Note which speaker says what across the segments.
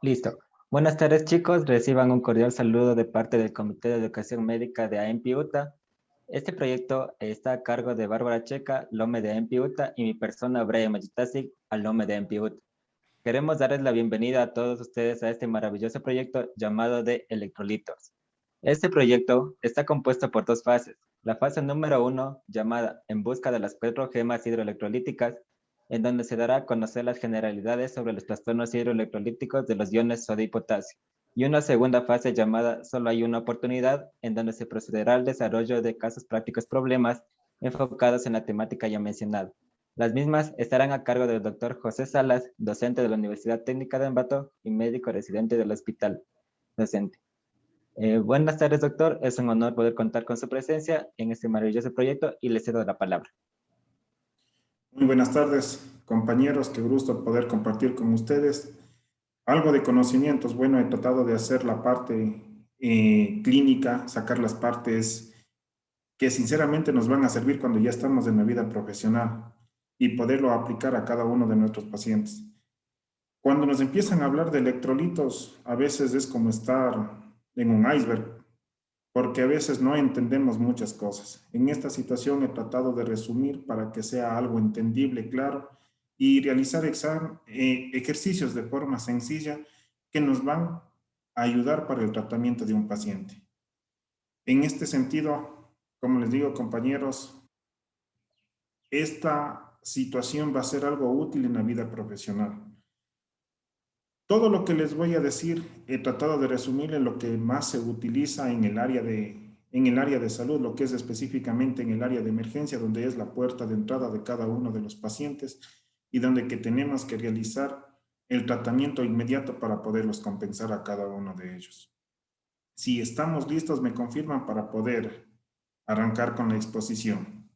Speaker 1: Listo. Buenas tardes, chicos. Reciban un cordial saludo de parte del Comité de Educación Médica de AEMPI UTA. Este proyecto está a cargo de Bárbara Checa, LOME de AEMPI UTA, y mi persona, Brian Majitasic, al LOME de AEMPI UTA. Queremos darles la bienvenida a todos ustedes a este maravilloso proyecto llamado de electrolitos. Este proyecto está compuesto por dos fases. La fase número 1, llamada En busca de las petrogemas hidroelectrolíticas, en donde se dará a conocer las generalidades sobre los trastornos hidroelectrolíticos de los iones sodio y potasio. Y una segunda fase llamada Solo hay una oportunidad, en donde se procederá al desarrollo de casos prácticos problemas enfocados en la temática ya mencionada. Las mismas estarán a cargo del doctor José Salas, docente de la Universidad Técnica de Ambato y médico residente del hospital docente. Buenas tardes, doctor. Es un honor poder contar con su presencia en este maravilloso proyecto y le cedo la palabra.
Speaker 2: Muy buenas tardes, compañeros. Qué gusto poder compartir con ustedes algo de conocimientos. Bueno, he tratado de hacer la parte clínica, sacar las partes que sinceramente nos van a servir cuando ya estamos en la vida profesional y poderlo aplicar a cada uno de nuestros pacientes. Cuando nos empiezan a hablar de electrolitos, a veces es como estar en un iceberg, porque a veces no entendemos muchas cosas. En esta situación he tratado de resumir para que sea algo entendible, claro, y realizar ejercicios de forma sencilla que nos van a ayudar para el tratamiento de un paciente. En este sentido, como les digo, compañeros, esta situación va a ser algo útil en la vida profesional. Todo lo que les voy a decir he tratado de resumir en lo que más se utiliza en el área de salud, lo que es específicamente en el área de emergencia, donde es la puerta de entrada de cada uno de los pacientes y donde que tenemos que realizar el tratamiento inmediato para poderlos compensar a cada uno de ellos. Si estamos listos, me confirman para poder arrancar con la exposición.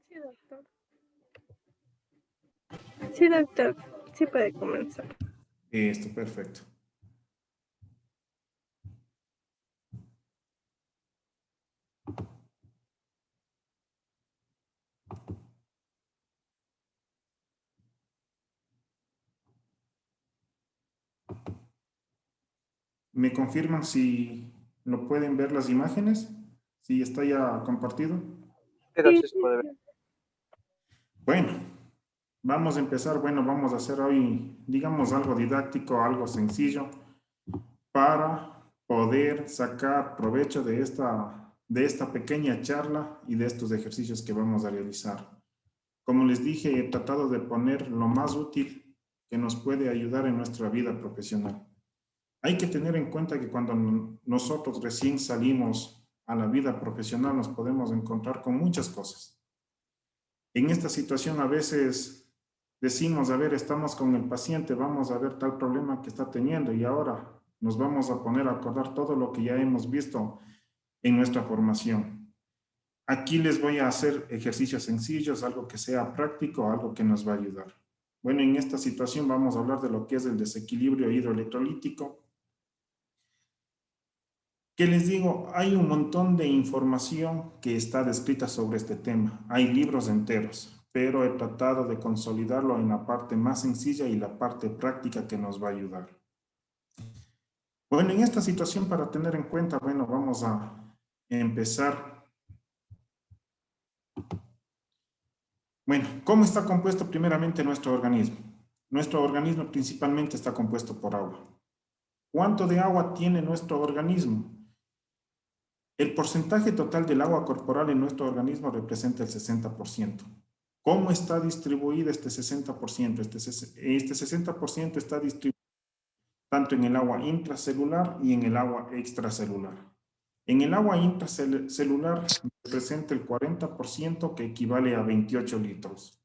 Speaker 3: Sí, doctor. Sí, doctor. Sí puede comenzar.
Speaker 2: Esto, perfecto. ¿Me confirman si lo pueden ver las imágenes? ¿Si está ya compartido?
Speaker 3: Sí,
Speaker 2: Bueno, vamos a empezar. Bueno, vamos a hacer hoy, digamos, algo didáctico, algo sencillo, para poder sacar provecho de esta pequeña charla y de estos ejercicios que vamos a realizar. Como les dije, he tratado de poner lo más útil que nos puede ayudar en nuestra vida profesional. Hay que tener en cuenta que cuando nosotros recién salimos a la vida profesional nos podemos encontrar con muchas cosas. En esta situación a veces decimos, a ver, estamos con el paciente, vamos a ver tal problema que está teniendo y ahora nos vamos a poner a acordar todo lo que ya hemos visto en nuestra formación. Aquí les voy a hacer ejercicios sencillos, algo que sea práctico, algo que nos va a ayudar. Bueno, en esta situación vamos a hablar de lo que es el desequilibrio hidroelectrolítico. ¿Qué les digo? Hay un montón de información que está descrita sobre este tema. Hay libros enteros, pero he tratado de consolidarlo en la parte más sencilla y la parte práctica que nos va a ayudar. Bueno, en esta situación para tener en cuenta, bueno, vamos a empezar. Bueno, ¿cómo está compuesto primeramente nuestro organismo? Nuestro organismo principalmente está compuesto por agua. ¿Cuánto de agua tiene nuestro organismo? El porcentaje total del agua corporal en nuestro organismo representa el 60%. ¿Cómo está distribuido este 60%? Este 60% está distribuido tanto en el agua intracelular y en el agua extracelular. En el agua intracelular representa el 40%, que equivale a 28 litros.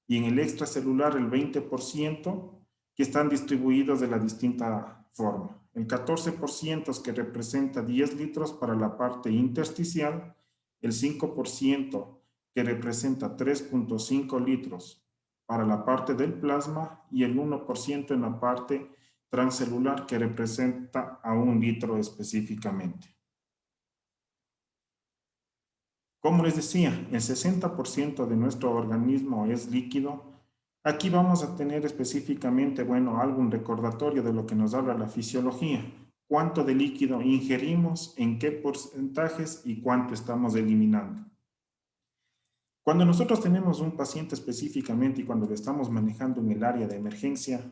Speaker 2: Y en el extracelular el 20%, que están distribuidos de la distinta forma. El 14% es que representa 10 litros para la parte intersticial, el 5% que representa 3.5 litros para la parte del plasma y el 1% en la parte transcelular, que representa a 1 litro específicamente. Como les decía, el 60% de nuestro organismo es líquido Aquí vamos a tener específicamente, bueno, algún recordatorio de lo que nos habla la fisiología. ¿Cuánto de líquido ingerimos, en qué porcentajes y cuánto estamos eliminando? Cuando nosotros tenemos un paciente específicamente y cuando lo estamos manejando en el área de emergencia,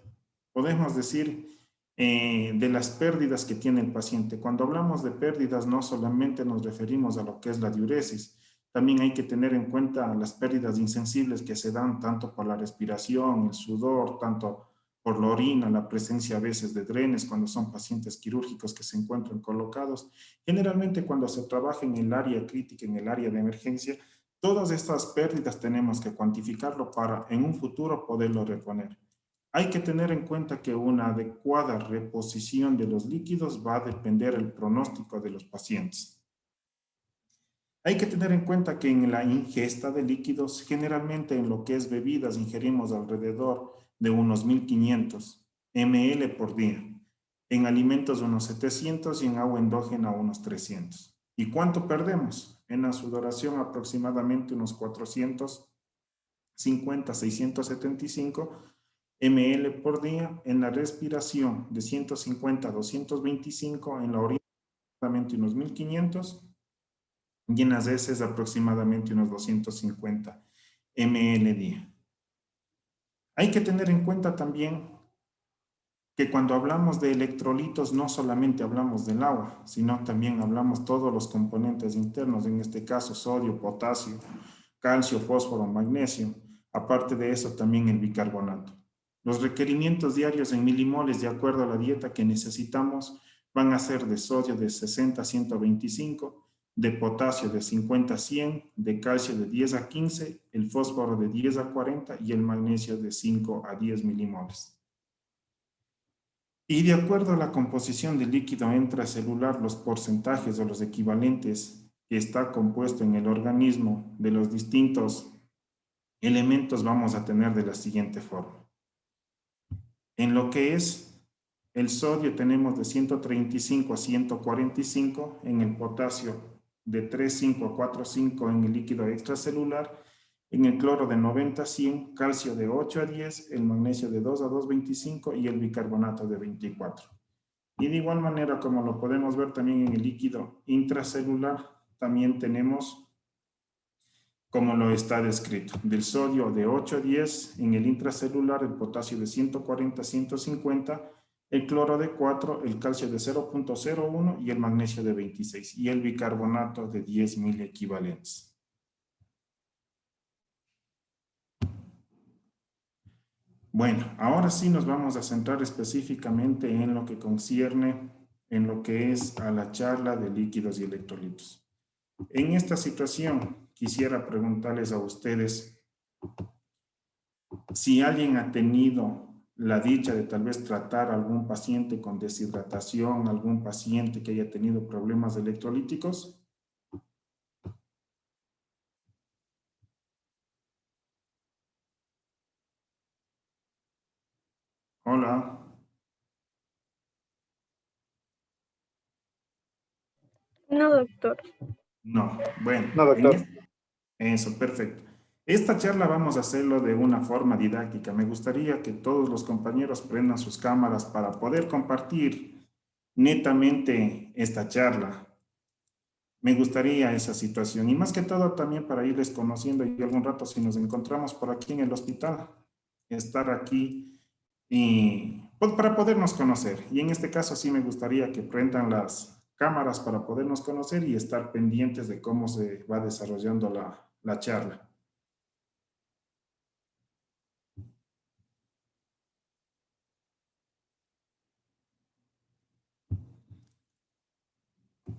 Speaker 2: podemos decir de las pérdidas que tiene el paciente. Cuando hablamos de pérdidas, no solamente nos referimos a lo que es la diuresis, también hay que tener en cuenta las pérdidas insensibles que se dan tanto por la respiración, el sudor, tanto por la orina, la presencia a veces de drenes cuando son pacientes quirúrgicos que se encuentran colocados. Generalmente cuando se trabaja en el área crítica, en el área de emergencia, todas estas pérdidas tenemos que cuantificarlo para en un futuro poderlo reponer. Hay que tener en cuenta que una adecuada reposición de los líquidos va a depender del pronóstico de los pacientes. Hay que tener en cuenta que en la ingesta de líquidos, generalmente en lo que es bebidas, ingerimos alrededor de unos 1500 ml por día. En alimentos unos 700 y en agua endógena unos 300. ¿Y cuánto perdemos? En la sudoración aproximadamente unos 450, 675 ml por día. En la respiración de 150 a 225, en la orina aproximadamente unos 1500 y en las heces aproximadamente unos 250 ml día. Hay que tener en cuenta también que cuando hablamos de electrolitos no solamente hablamos del agua, sino también hablamos todos los componentes internos, en este caso sodio, potasio, calcio, fósforo, magnesio, aparte de eso también el bicarbonato. Los requerimientos diarios en milimoles de acuerdo a la dieta que necesitamos van a ser de sodio de 60 a 125, de potasio de 50 a 100, de calcio de 10 a 15, el fósforo de 10 a 40 y el magnesio de 5 a 10 milimoles. Y de acuerdo a la composición del líquido intracelular, los porcentajes o los equivalentes que está compuesto en el organismo de los distintos elementos vamos a tener de la siguiente forma. En lo que es el sodio tenemos de 135 a 145, en el potasio de 3,5 a 4,5 en el líquido extracelular, en el cloro de 90 a 100, calcio de 8 a 10, el magnesio de 2 a 2,25 y el bicarbonato de 24. Y de igual manera, como lo podemos ver también en el líquido intracelular, también tenemos como lo está descrito, del sodio de 8 a 10 en el intracelular, el potasio de 140 a 150, el cloro de 4, el calcio de 0,01 y el magnesio de 26 y el bicarbonato de 10.000 equivalentes. Bueno, ahora sí nos vamos a centrar específicamente en lo que concierne en lo que es a la charla de líquidos y electrolitos. En esta situación, quisiera preguntarles a ustedes si alguien ha tenido la dicha de tal vez tratar a algún paciente con deshidratación, algún paciente que haya tenido problemas electrolíticos. Hola.
Speaker 3: No, doctor.
Speaker 2: No, bueno.
Speaker 4: No, doctor.
Speaker 2: Eso, perfecto. Esta charla vamos a hacerlo de una forma didáctica. Me gustaría que todos los compañeros prendan sus cámaras para poder compartir netamente esta charla. Me gustaría esa situación y más que todo también para irles conociendo y algún rato si nos encontramos por aquí en el hospital, estar aquí y pues, para podernos conocer. Y en este caso sí me gustaría que prendan las cámaras para podernos conocer y estar pendientes de cómo se va desarrollando la charla.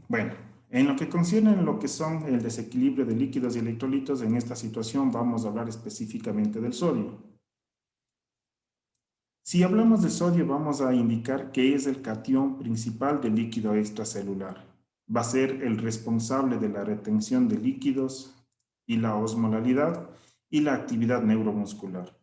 Speaker 2: Bueno, en lo que concierne en lo que son el desequilibrio de líquidos y electrolitos, en esta situación vamos a hablar específicamente del sodio. Si hablamos de sodio, vamos a indicar que es el catión principal del líquido extracelular. Va a ser el responsable de la retención de líquidos y la osmolalidad y la actividad neuromuscular.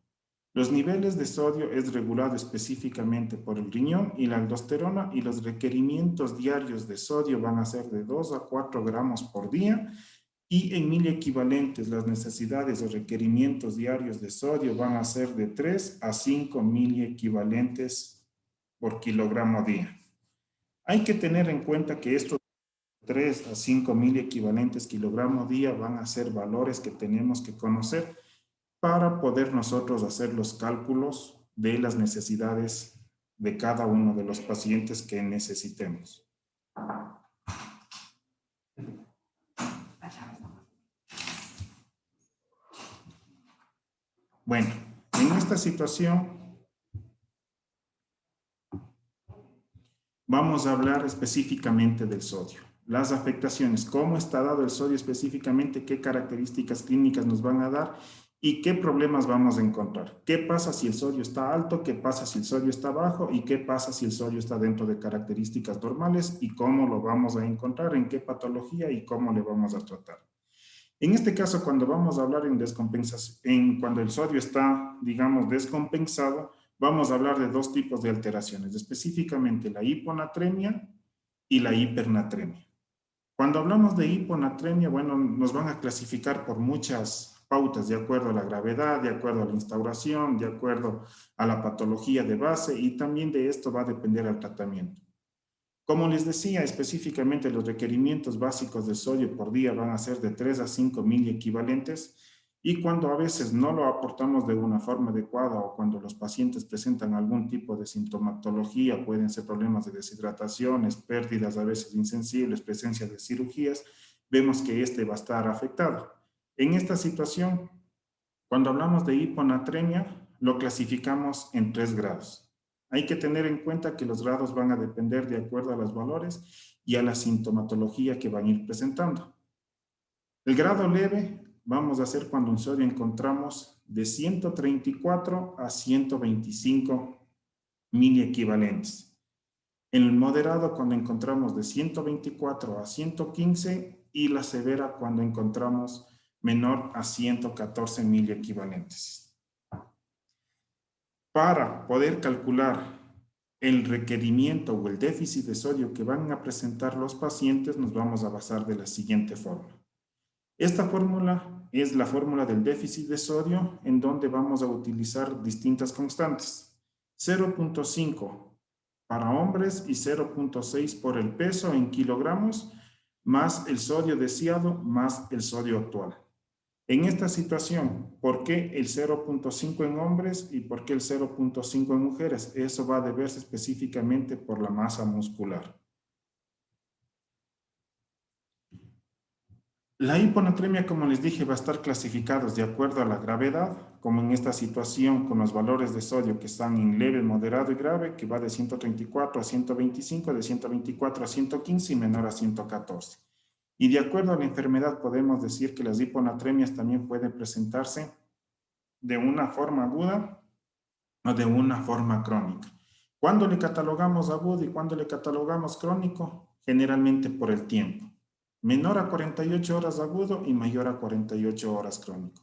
Speaker 2: Los niveles de sodio es regulado específicamente por el riñón y la aldosterona y los requerimientos diarios de sodio van a ser de 2 a 4 gramos por día Y en miliequivalentes, las necesidades o requerimientos diarios de sodio van a ser de 3 a 5 miliequivalentes por kilogramo día. Hay que tener en cuenta que estos 3 a 5 miliequivalentes kilogramo día van a ser valores que tenemos que conocer para poder nosotros hacer los cálculos de las necesidades de cada uno de los pacientes que necesitemos. Bueno, en esta situación vamos a hablar específicamente del sodio. Las afectaciones, cómo está dado el sodio específicamente, qué características clínicas nos van a dar y qué problemas vamos a encontrar. ¿Qué pasa si el sodio está alto? ¿Qué pasa si el sodio está bajo? ¿Y qué pasa si el sodio está dentro de características normales? ¿Y cómo lo vamos a encontrar? ¿En qué patología? ¿Y cómo le vamos a tratar? En este caso, cuando vamos a hablar en descompensación, cuando el sodio está, digamos, descompensado, vamos a hablar de dos tipos de alteraciones, específicamente la hiponatremia y la hipernatremia. Cuando hablamos de hiponatremia, bueno, nos van a clasificar por muchas pautas, de acuerdo a la gravedad, de acuerdo a la instauración, de acuerdo a la patología de base, y también de esto va a depender el tratamiento. Como les decía, específicamente los requerimientos básicos de sodio por día van a ser de 3 a 5 miliequivalentes, y cuando a veces no lo aportamos de una forma adecuada o cuando los pacientes presentan algún tipo de sintomatología, pueden ser problemas de deshidrataciones, pérdidas a veces insensibles, presencia de cirugías, vemos que este va a estar afectado. En esta situación, cuando hablamos de hiponatremia, lo clasificamos en 3 grados. Hay que tener en cuenta que los grados van a depender de acuerdo a los valores y a la sintomatología que van a ir presentando. El grado leve vamos a hacer cuando en sodio encontramos de 134 a 125 miliequivalentes. En el moderado cuando encontramos de 124 a 115 y la severa cuando encontramos menor a 114 miliequivalentes. Para poder calcular el requerimiento o el déficit de sodio que van a presentar los pacientes, nos vamos a basar de la siguiente fórmula. Esta fórmula es la fórmula del déficit de sodio, en donde vamos a utilizar distintas constantes. 0.5 para hombres y 0.6 por el peso en kilogramos, más el sodio deseado, más el sodio actual. En esta situación, ¿por qué el 0.5 en hombres y por qué el 0.5 en mujeres? Eso va a deberse específicamente por la masa muscular. La hiponatremia, como les dije, va a estar clasificados de acuerdo a la gravedad, como en esta situación con los valores de sodio que están en leve, moderado y grave, que va de 134 a 125, de 124 a 115 y menor a 114. Y de acuerdo a la enfermedad podemos decir que las hiponatremias también pueden presentarse de una forma aguda o de una forma crónica. ¿Cuándo le catalogamos agudo y cuándo le catalogamos crónico? Generalmente por el tiempo. Menor a 48 horas agudo y mayor a 48 horas crónico.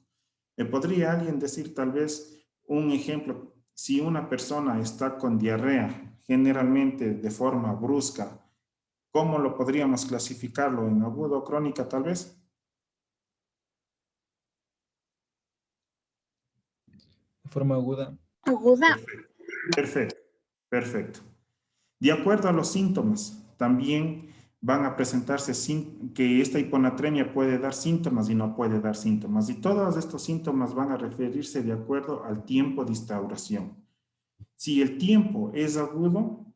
Speaker 2: ¿Me podría alguien decir tal vez un ejemplo? Si una persona está con diarrea, generalmente de forma brusca, ¿cómo lo podríamos clasificarlo? ¿En agudo o crónica tal vez?
Speaker 4: De forma aguda.
Speaker 3: Aguda.
Speaker 2: Perfecto, perfecto. De acuerdo a los síntomas, también van a presentarse que esta hiponatremia puede dar síntomas y no puede dar síntomas. Y todos estos síntomas van a referirse de acuerdo al tiempo de instauración. Si el tiempo es agudo,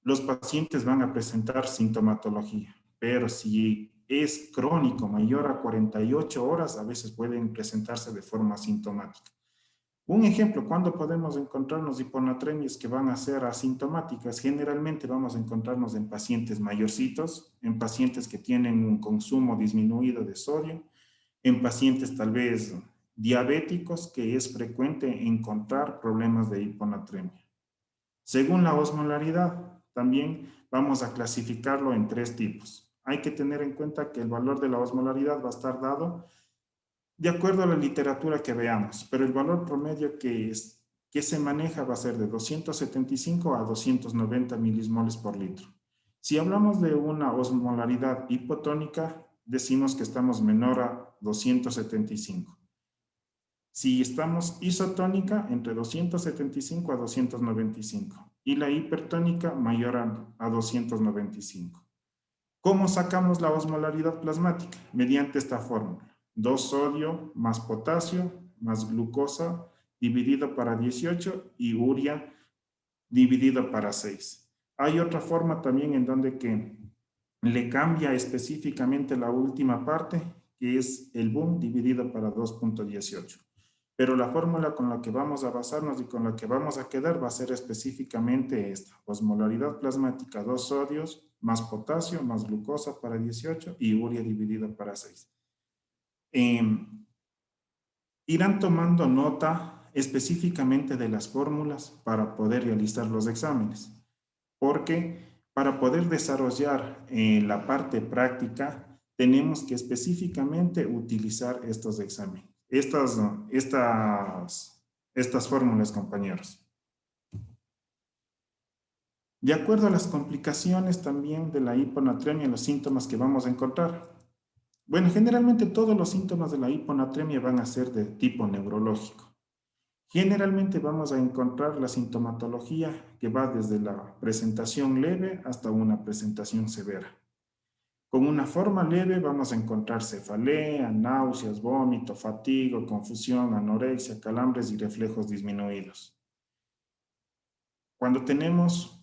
Speaker 2: los pacientes van a presentar sintomatología, pero si es crónico, mayor a 48 horas, a veces pueden presentarse de forma asintomática. Un ejemplo, ¿cuándo podemos encontrarnos hiponatremias que van a ser asintomáticas? Generalmente vamos a encontrarnos en pacientes mayorcitos, en pacientes que tienen un consumo disminuido de sodio, en pacientes tal vez diabéticos, que es frecuente encontrar problemas de hiponatremia. Según la osmolaridad, también vamos a clasificarlo en 3 tipos. Hay que tener en cuenta que el valor de la osmolaridad va a estar dado de acuerdo a la literatura que veamos, pero el valor promedio que se maneja va a ser de 275 a 290 milismoles por litro. Si hablamos de una osmolaridad hipotónica, decimos que estamos menor a 275. Si estamos isotónica, entre 275 a 295. Y la hipertónica mayor a 295. ¿Cómo sacamos la osmolaridad plasmática? Mediante esta fórmula. 2 sodio más potasio más glucosa dividido para 18 y urea dividido para 6. Hay otra forma también en donde que le cambia específicamente la última parte, que es el boom dividido para 2.18. Pero la fórmula con la que vamos a basarnos y con la que vamos a quedar va a ser específicamente esta. Osmolaridad plasmática, 2 sodios más potasio más glucosa para 18 y urea dividido para 6. Irán tomando nota específicamente de las fórmulas para poder realizar los exámenes, porque para poder desarrollar la parte práctica tenemos que específicamente utilizar estos exámenes, estas fórmulas, compañeros. De acuerdo a las complicaciones también de la hiponatremia, los síntomas que vamos a encontrar. Bueno, generalmente todos los síntomas de la hiponatremia van a ser de tipo neurológico. Generalmente vamos a encontrar la sintomatología que va desde la presentación leve hasta una presentación severa. Con una forma leve vamos a encontrar cefalea, náuseas, vómito, fatiga, confusión, anorexia, calambres y reflejos disminuidos. Cuando tenemos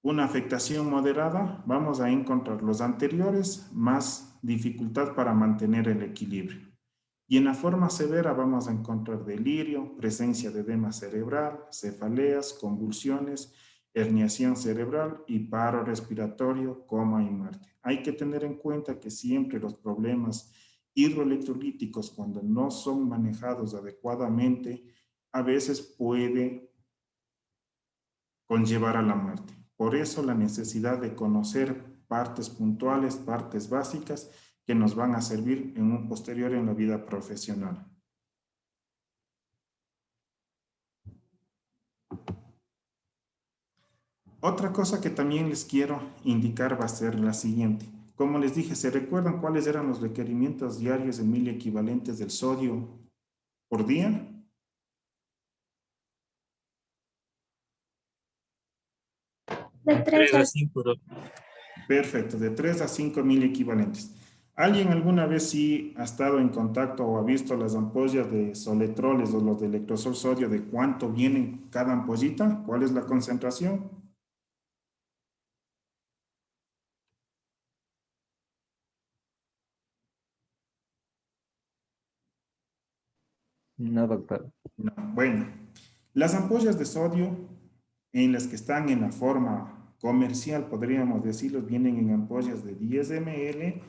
Speaker 2: una afectación moderada, vamos a encontrar los anteriores más dificultad para mantener el equilibrio. Y en la forma severa vamos a encontrar delirio, presencia de edema cerebral, cefaleas, convulsiones, herniación cerebral y paro respiratorio, coma y muerte. Hay que tener en cuenta que siempre los problemas hidroelectrolíticos, cuando no son manejados adecuadamente, a veces puede conllevar a la muerte. Por eso la necesidad de conocer partes puntuales, partes básicas que nos van a servir en un posterior en la vida profesional. Otra cosa que también les quiero indicar va a ser la siguiente. Como les dije, ¿se recuerdan cuáles eran los requerimientos diarios en miliequivalentes del sodio por día?
Speaker 3: De 3 a
Speaker 4: 5,
Speaker 2: Perfecto, de 3 a 5 miliequivalentes. ¿Alguien alguna vez sí ha estado en contacto o ha visto las ampollas de soletroles o los de electrosol sodio de cuánto viene cada ampollita? ¿Cuál es la concentración?
Speaker 1: No, doctor.
Speaker 2: No. Bueno, las ampollas de sodio en las que están en la forma comercial, podríamos decirlo, vienen en ampollas de 10 ml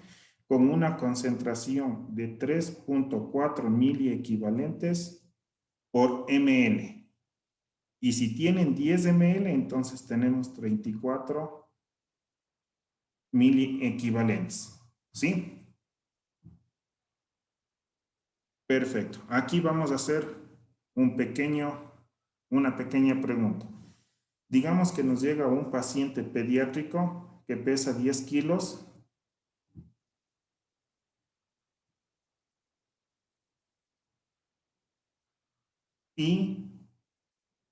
Speaker 2: con una concentración de 3.4 miliequivalentes por ml. Y si tienen 10 ml, entonces tenemos 34 miliequivalentes. ¿Sí? Perfecto. Aquí vamos a hacer una pequeña pregunta. Digamos que nos llega un paciente pediátrico que pesa 10 kilos y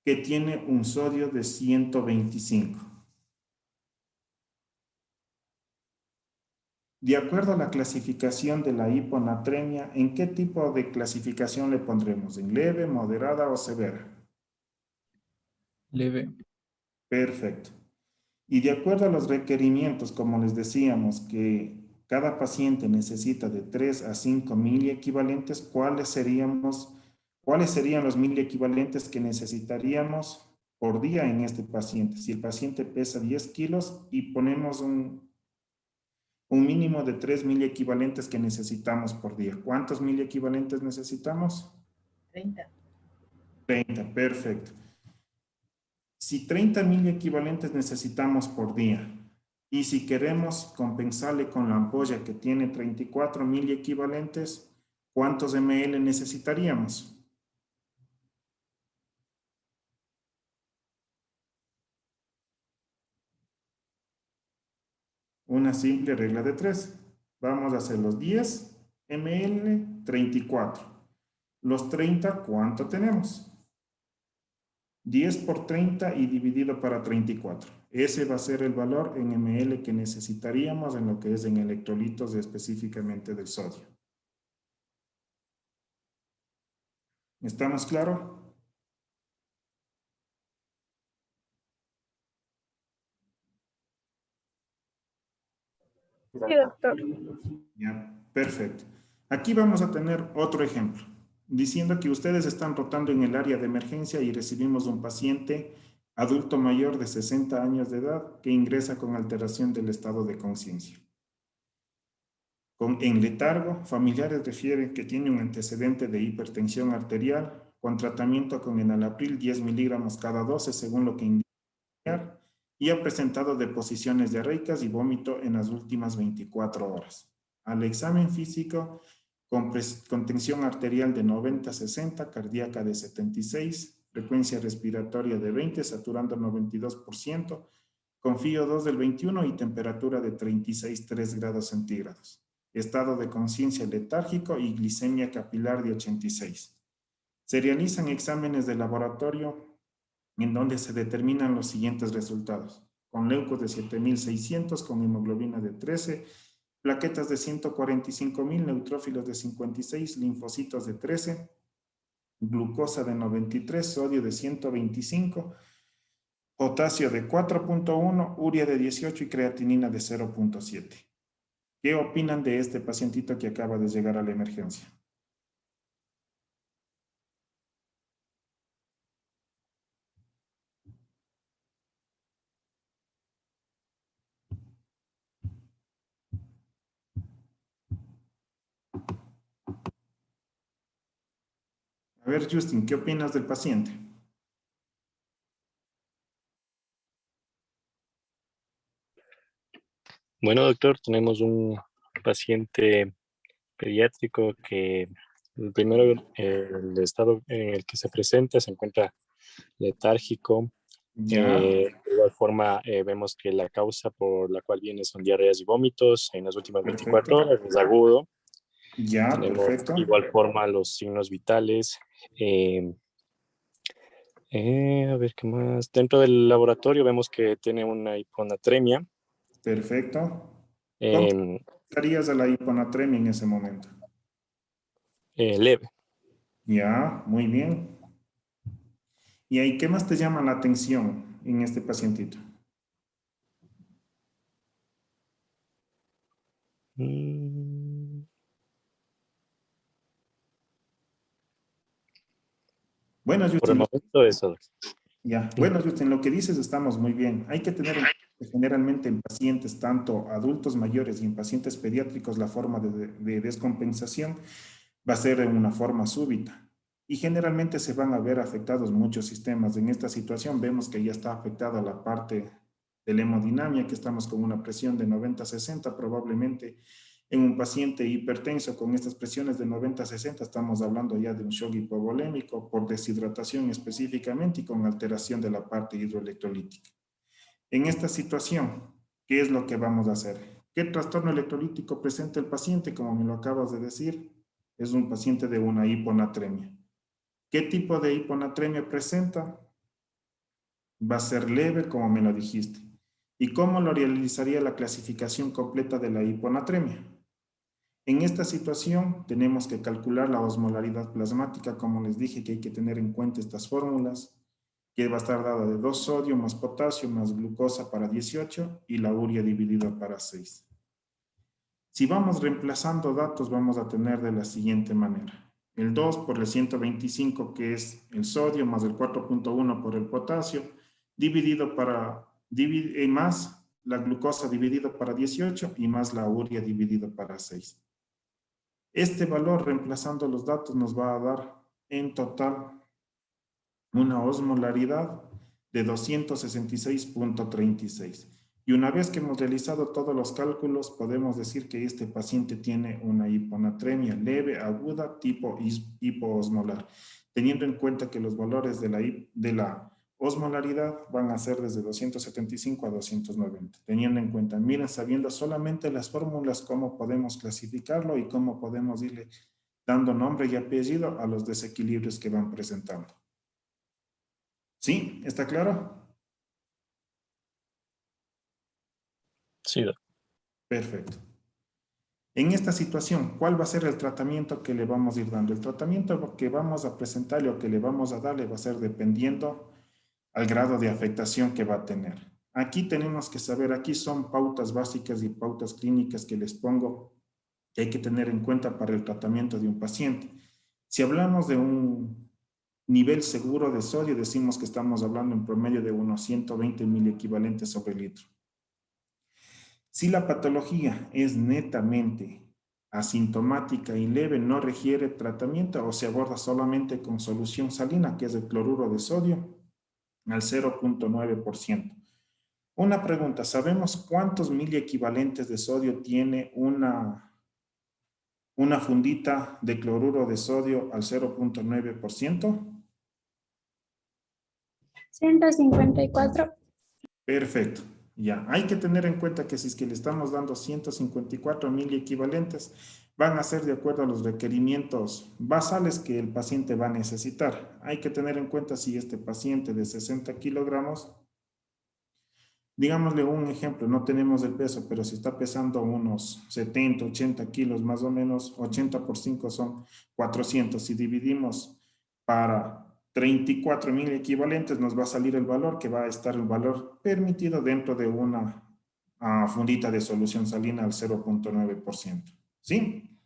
Speaker 2: que tiene un sodio de 125. De acuerdo a la clasificación de la hiponatremia, ¿en qué tipo de clasificación le pondremos? ¿En leve, moderada o severa?
Speaker 4: leve,
Speaker 2: Perfecto. Y de acuerdo a los requerimientos, como les decíamos, que cada paciente necesita de 3 a 5 miliequivalentes, ¿cuáles serían los miliequivalentes que necesitaríamos por día en este paciente? Si el paciente pesa 10 kilos y ponemos un mínimo de 3 miliequivalentes que necesitamos por día. ¿Cuántos miliequivalentes necesitamos?
Speaker 3: 30.
Speaker 2: 30, perfecto. Si 30 miliequivalentes necesitamos por día y si queremos compensarle con la ampolla que tiene 34 miliequivalentes, ¿cuántos ml necesitaríamos? Una simple regla de 3. Vamos a hacer los 10 ml, 34. Los 30, ¿cuánto tenemos? 10 por 30 y dividido para 34. Ese va a ser el valor en ml que necesitaríamos en lo que es en electrolitos específicamente del sodio. ¿Estamos claros?
Speaker 3: Sí, doctor.
Speaker 2: Ya, perfecto. Aquí vamos a tener otro ejemplo, diciendo que ustedes están rotando en el área de emergencia y recibimos un paciente adulto mayor de 60 años de edad que ingresa con alteración del estado de conciencia. En letargo, familiares refieren que tiene un antecedente de hipertensión arterial con tratamiento con enalapril 10 miligramos cada 12 según lo que indica y ha presentado deposiciones diarreicas y vómito en las últimas 24 horas. Al examen físico, con tensión arterial de 90-60, cardíaca de 76, frecuencia respiratoria de 20, saturando 92%, con FIO2 del 21 y temperatura de 36,3 grados centígrados. Estado de conciencia letárgico y glicemia capilar de 86. Se realizan exámenes de laboratorio en donde se determinan los siguientes resultados. Con leucos de 7,600, con hemoglobina de 13, plaquetas de 145,000, neutrófilos de 56, linfocitos de 13, glucosa de 93, sodio de 125, potasio de 4.1, urea de 18 y creatinina de 0.7. ¿Qué opinan de este pacientito que acaba de llegar a la emergencia? A ver, Justin, ¿qué opinas del paciente?
Speaker 5: Bueno, doctor, tenemos un paciente pediátrico que primero el estado en el que se presenta se encuentra letárgico.
Speaker 2: Ya,
Speaker 5: De igual forma, vemos que la causa por la cual viene son diarreas y vómitos en las últimas 24
Speaker 2: perfecto.
Speaker 5: horas, es agudo.
Speaker 2: Ya,
Speaker 5: Tenemos
Speaker 2: perfecto.
Speaker 5: de igual forma los signos vitales. A ver qué más. Dentro del laboratorio vemos que tiene una hiponatremia
Speaker 2: Perfecto. ¿Cómo
Speaker 5: eh,
Speaker 2: estarías a la hiponatremia en ese momento?
Speaker 5: leve.
Speaker 2: Ya, muy bien. ¿Y ahí qué más te llama la atención en este pacientito?
Speaker 5: Mm,
Speaker 2: Bueno,
Speaker 5: Por el
Speaker 2: Justin,
Speaker 5: momento eso.
Speaker 2: ya. Bueno, Justin, lo que dices estamos muy bien. Hay que tener en cuenta que generalmente en pacientes, tanto adultos mayores y en pacientes pediátricos, la forma de descompensación va a ser en una forma súbita. Y generalmente se van a ver afectados muchos sistemas. En esta situación vemos que ya está afectada la parte de la hemodinamia, que estamos con una presión de 90-60, probablemente en un paciente hipertenso con estas presiones de 90-60 estamos hablando ya de un shock hipovolémico por deshidratación específicamente y con alteración de la parte hidroelectrolítica. En esta situación, ¿qué es lo que vamos a hacer? ¿Qué trastorno electrolítico presenta el paciente? Como me lo acabas de decir, es un paciente de una hiponatremia. ¿Qué tipo de hiponatremia presenta? Va a ser leve, como me lo dijiste. ¿Y cómo lo realizaría la clasificación completa de la hiponatremia? En esta situación tenemos que calcular la osmolaridad plasmática, como les dije que hay que tener en cuenta estas fórmulas, que va a estar dada de 2 sodio más potasio más glucosa para 18 y la urea dividida para 6. Si vamos reemplazando datos, vamos a tener de la siguiente manera. El 2 por el 125, que es el sodio, más el 4.1 por el potasio, dividido más la glucosa dividido para 18 y más la urea dividido para 6. Este valor, reemplazando los datos, nos va a dar en total una osmolaridad de 266.36. Y una vez que hemos realizado todos los cálculos, podemos decir que este paciente tiene una hiponatremia leve, aguda, tipo hipoosmolar, teniendo en cuenta que los valores de la Osmolaridad van a ser desde 275 a 290, teniendo en cuenta, miren, sabiendo solamente las fórmulas, cómo podemos clasificarlo y cómo podemos irle dando nombre y apellido a los desequilibrios que van presentando. ¿Sí? ¿Está claro?
Speaker 5: Sí,
Speaker 2: Perfecto. En esta situación, ¿cuál va a ser el tratamiento que le vamos a ir dando? El tratamiento que vamos a presentarle o que le vamos a darle va a ser dependiendo al grado de afectación que va a tener. Aquí tenemos que saber, aquí son pautas básicas y pautas clínicas que les pongo que hay que tener en cuenta para el tratamiento de un paciente. Si hablamos de un nivel seguro de sodio, decimos que estamos hablando en promedio de unos 120 miliequivalentes sobre litro. Si la patología es netamente asintomática y leve, no requiere tratamiento o se aborda solamente con solución salina, que es el cloruro de sodio, al 0.9%. Una pregunta, ¿sabemos cuántos miliequivalentes de sodio tiene una fundita de cloruro de sodio al 0.9%?
Speaker 3: 154.
Speaker 2: Perfecto. Ya, hay que tener en cuenta que si es que le estamos dando 154 miliequivalentes, van a ser de acuerdo a los requerimientos basales que el paciente va a necesitar. Hay que tener en cuenta si este paciente de 60 kilogramos, digámosle un ejemplo, no tenemos el peso, pero si está pesando unos 70, 80 kilos más o menos, 80 por 5 son 400. Si dividimos para 34 mil equivalentes, nos va a salir el valor que va a estar el valor permitido dentro de una fundita de solución salina al 0.9%. ¿Sí?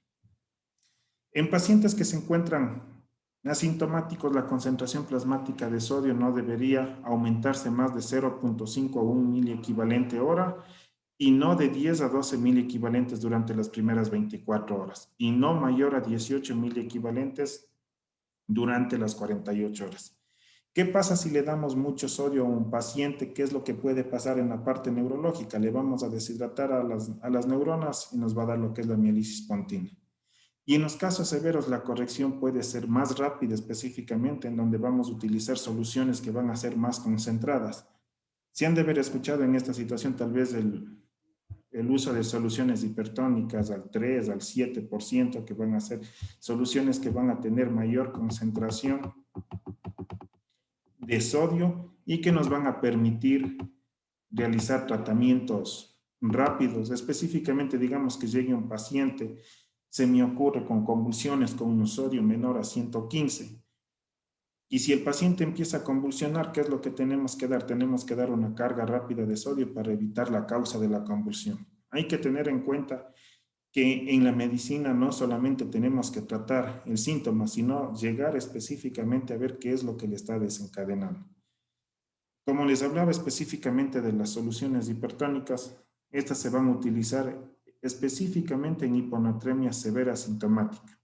Speaker 2: En pacientes que se encuentran asintomáticos, la concentración plasmática de sodio no debería aumentarse más de 0.5 a 1 miliequivalente hora y no de 10 a 12 miliequivalentes durante las primeras 24 horas y no mayor a 18 miliequivalentes durante las 48 horas. ¿Qué pasa si le damos mucho sodio a un paciente? ¿Qué es lo que puede pasar en la parte neurológica? Le vamos a deshidratar a las neuronas y nos va a dar lo que es la mielisis pontina. Y en los casos severos la corrección puede ser más rápida, específicamente en donde vamos a utilizar soluciones que van a ser más concentradas. Si han de haber escuchado en esta situación tal vez el uso de soluciones hipertónicas al 3, al 7%, que van a ser soluciones que van a tener mayor concentración de sodio y que nos van a permitir realizar tratamientos rápidos. Específicamente, digamos que llegue un paciente, se me ocurre con convulsiones con un sodio menor a 115. Y si el paciente empieza a convulsionar, ¿qué es lo que tenemos que dar? Tenemos que dar una carga rápida de sodio para evitar la causa de la convulsión. Hay que tener en cuenta que en la medicina no solamente tenemos que tratar el síntoma, sino llegar específicamente a ver qué es lo que le está desencadenando. Como les hablaba específicamente de las soluciones hipertónicas, estas se van a utilizar específicamente en hiponatremia severa sintomática.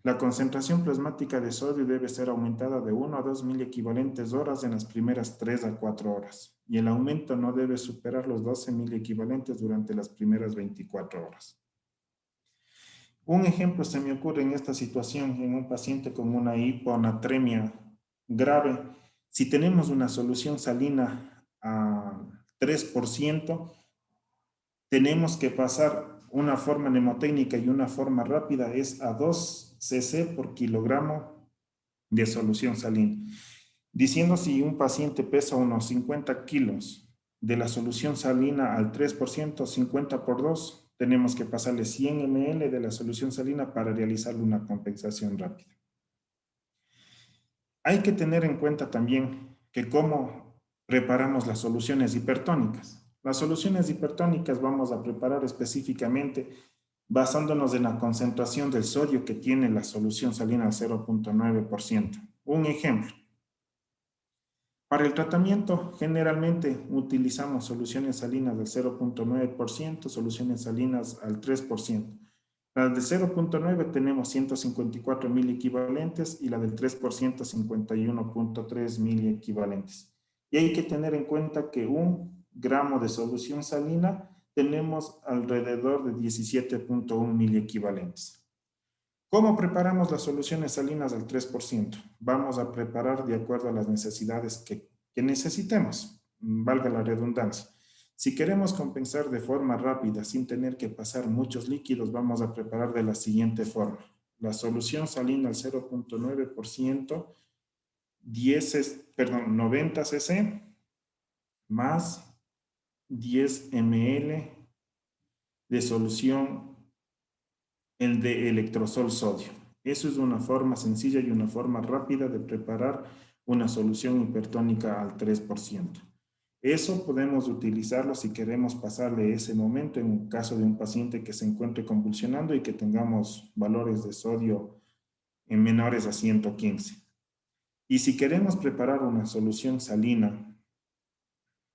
Speaker 2: La concentración plasmática de sodio debe ser aumentada de 1 a 2 miliequivalentes horas en las primeras 3 a 4 horas y el aumento no debe superar los 12 miliequivalentes durante las primeras 24 horas. Un ejemplo se me ocurre en esta situación en un paciente con una hiponatremia grave. Si tenemos una solución salina a 3%, tenemos que pasar una forma mnemotécnica y una forma rápida es a 2 cc por kilogramo de solución salina. Diciendo si un paciente pesa unos 50 kilos de la solución salina al 3%, 50 por 2, tenemos que pasarle 100 ml de la solución salina para realizarle una compensación rápida. Hay que tener en cuenta también que cómo preparamos las soluciones hipertónicas. Las soluciones hipertónicas vamos a preparar específicamente basándonos en la concentración del sodio que tiene la solución salina al 0.9%. Un ejemplo. Para el tratamiento, generalmente utilizamos soluciones salinas del 0.9%, soluciones salinas al 3%. La del 0.9 tenemos 154 miliequivalentes y la del 3% 51.3 miliequivalentes. Y hay que tener en cuenta que 1 gramo de solución salina tenemos alrededor de 17.1 miliequivalentes. ¿Cómo preparamos las soluciones salinas al 3%? Vamos a preparar de acuerdo a las necesidades que que necesitemos, valga la redundancia. Si queremos compensar de forma rápida sin tener que pasar muchos líquidos, vamos a preparar de la siguiente forma. La solución salina al 0.9%, 90 cc más 10 ml de solución de electrosol sodio. Eso es una forma sencilla y una forma rápida de preparar una solución hipertónica al 3%. Eso podemos utilizarlo si queremos pasarle ese momento en un caso de un paciente que se encuentre convulsionando y que tengamos valores de sodio en menores a 115. Y si queremos preparar una solución salina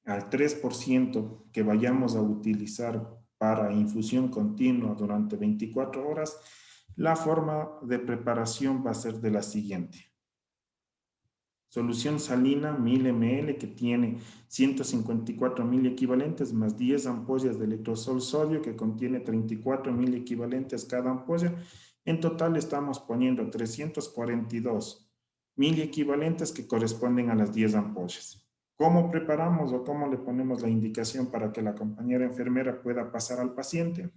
Speaker 2: al 3% que vayamos a utilizar para infusión continua durante 24 horas, la forma de preparación va a ser de la siguiente. Solución salina 1000 ml que tiene 154 miliequivalentes más 10 ampollas de electrosol sodio que contiene 34 miliequivalentes cada ampolla. En total estamos poniendo 342 miliequivalentes que corresponden a las 10 ampollas. ¿Cómo preparamos o cómo le ponemos la indicación para que la compañera enfermera pueda pasar al paciente?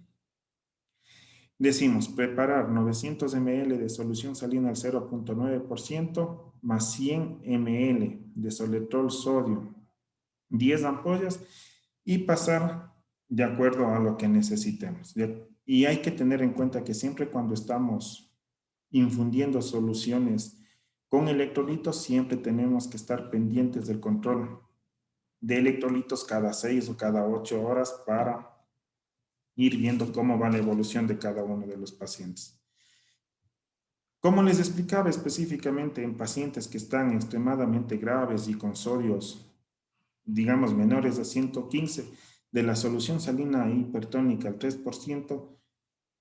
Speaker 2: Decimos preparar 900 ml de solución salina al 0.9% más 100 ml de soletrol sodio, 10 ampollas y pasar de acuerdo a lo que necesitemos. Y hay que tener en cuenta que siempre cuando estamos infundiendo soluciones con electrolitos, siempre tenemos que estar pendientes del control de electrolitos cada 6 o cada 8 horas para ir viendo cómo va la evolución de cada uno de los pacientes. Como les explicaba específicamente en pacientes que están extremadamente graves y con sodios, digamos, menores a 115, de la solución salina hipertónica al 3%,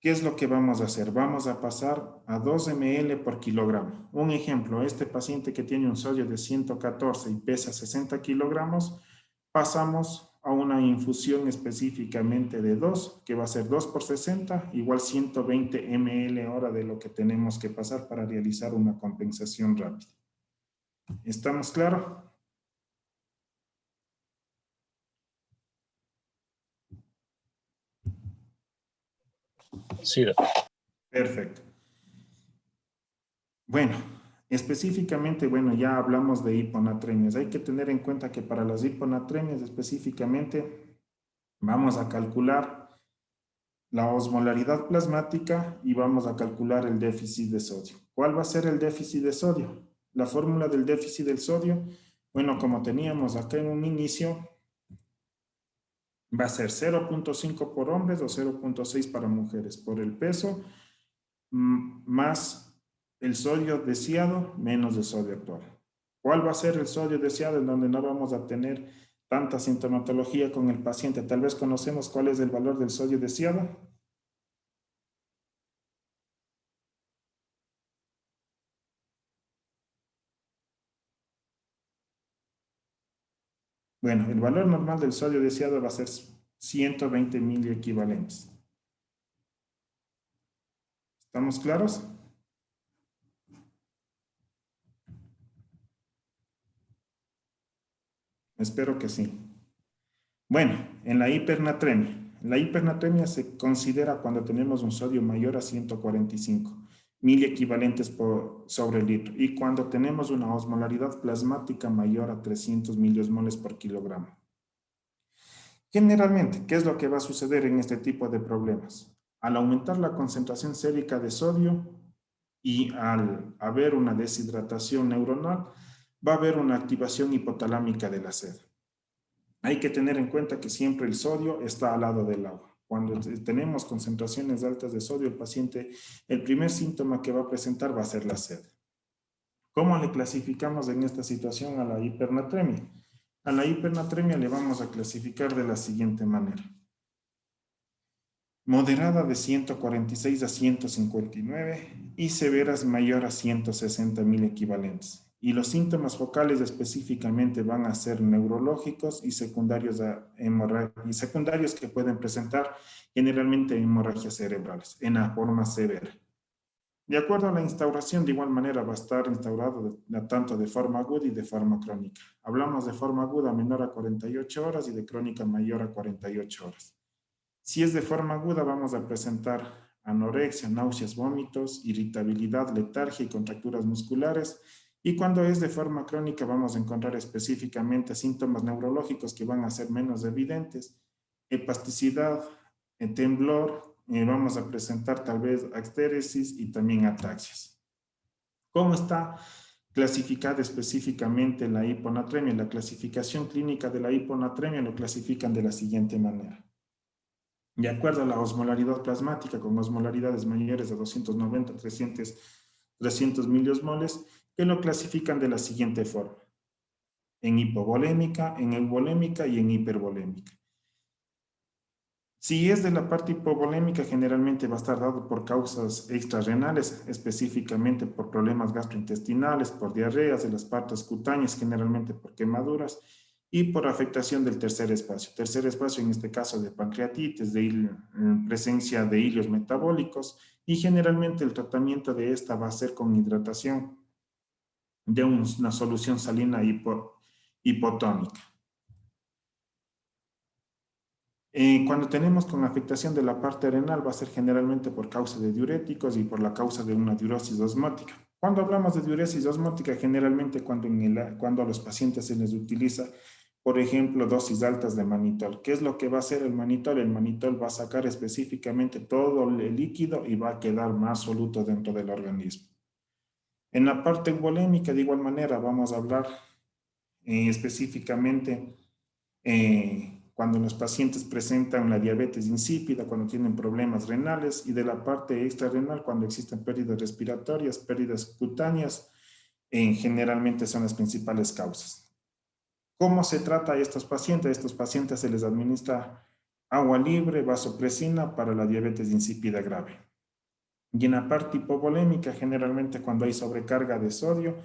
Speaker 2: ¿qué es lo que vamos a hacer? Vamos a pasar a 2 ml por kilogramo. Un ejemplo, este paciente que tiene un sodio de 114 y pesa 60 kilogramos, pasamos a una infusión específicamente de 2, que va a ser 2 por 60, igual 120 ml hora de lo que tenemos que pasar para realizar una compensación rápida. ¿Estamos claros?
Speaker 5: Sí,
Speaker 2: Perfecto. Bueno, específicamente, ya hablamos de hiponatremias. Hay que tener en cuenta que para las hiponatremias específicamente vamos a calcular la osmolaridad plasmática y vamos a calcular el déficit de sodio. ¿Cuál va a ser el déficit de sodio? La fórmula del déficit del sodio, como teníamos acá en un inicio, va a ser 0.5 por hombres o 0.6 para mujeres por el peso más el sodio deseado menos el sodio actual. ¿Cuál va a ser el sodio deseado en donde no vamos a tener tanta sintomatología con el paciente? Tal vez conocemos cuál es el valor del sodio deseado. Bueno, el valor normal del sodio deseado va a ser 120 miliequivalentes. ¿Estamos claros? Espero que sí. Bueno, en la hipernatremia. La hipernatremia se considera cuando tenemos un sodio mayor a 145 miliequivalentes sobre litro y cuando tenemos una osmolaridad plasmática mayor a 300 miliosmoles por kilogramo. Generalmente, ¿qué es lo que va a suceder en este tipo de problemas? Al aumentar la concentración sérica de sodio y al haber una deshidratación neuronal, va a haber una activación hipotalámica de la sed. Hay que tener en cuenta que siempre el sodio está al lado del agua. Cuando tenemos concentraciones altas de sodio, el paciente, el primer síntoma que va a presentar va a ser la sed. ¿Cómo le clasificamos en esta situación a la hipernatremia? A la hipernatremia le vamos a clasificar de la siguiente manera. Moderada de 146 a 159 y severas mayor a 160 miliequivalentes. Y los síntomas focales específicamente van a ser neurológicos y secundarios que pueden presentar generalmente hemorragias cerebrales en la forma severa. De acuerdo a la instauración, de igual manera va a estar instaurado tanto de forma aguda y de forma crónica. Hablamos de forma aguda menor a 48 horas y de crónica mayor a 48 horas. Si es de forma aguda, vamos a presentar anorexia, náuseas, vómitos, irritabilidad, letargia y contracturas musculares. Y cuando es de forma crónica, vamos a encontrar específicamente síntomas neurológicos que van a ser menos evidentes, espasticidad, temblor, vamos a presentar tal vez astéresis y también ataxias. ¿Cómo está clasificada específicamente la hiponatremia? La clasificación clínica de la hiponatremia lo clasifican de la siguiente manera. De acuerdo a la osmolaridad plasmática, con osmolaridades mayores de 290 a 300 miliosmoles, que lo clasifican de la siguiente forma: en hipovolémica, en euvolémica y en hipervolémica. Si es de la parte hipovolémica, generalmente va a estar dado por causas extrarrenales, específicamente por problemas gastrointestinales, por diarreas de las partes cutáneas, generalmente por quemaduras, y por afectación del tercer espacio. Tercer espacio, en este caso, de pancreatitis, de presencia de hilios metabólicos, y generalmente el tratamiento de esta va a ser con hidratación de una solución salina hipotónica. Cuando tenemos con afectación de la parte renal, va a ser generalmente por causa de diuréticos y por la causa de una diuresis osmótica. Cuando hablamos de diuresis osmótica, generalmente cuando a los pacientes se les utiliza, por ejemplo, dosis altas de manitol. ¿Qué es lo que va a hacer el manitol? El manitol va a sacar específicamente todo el líquido y va a quedar más soluto dentro del organismo. En la parte euvolémica, de igual manera, vamos a hablar específicamente cuando los pacientes presentan la diabetes insípida, cuando tienen problemas renales, y de la parte extrarrenal, cuando existen pérdidas respiratorias, pérdidas cutáneas, generalmente son las principales causas. ¿Cómo se trata a estos pacientes? A estos pacientes se les administra agua libre, vasopresina para la diabetes insípida grave. Y en la parte hipovolémica, generalmente cuando hay sobrecarga de sodio,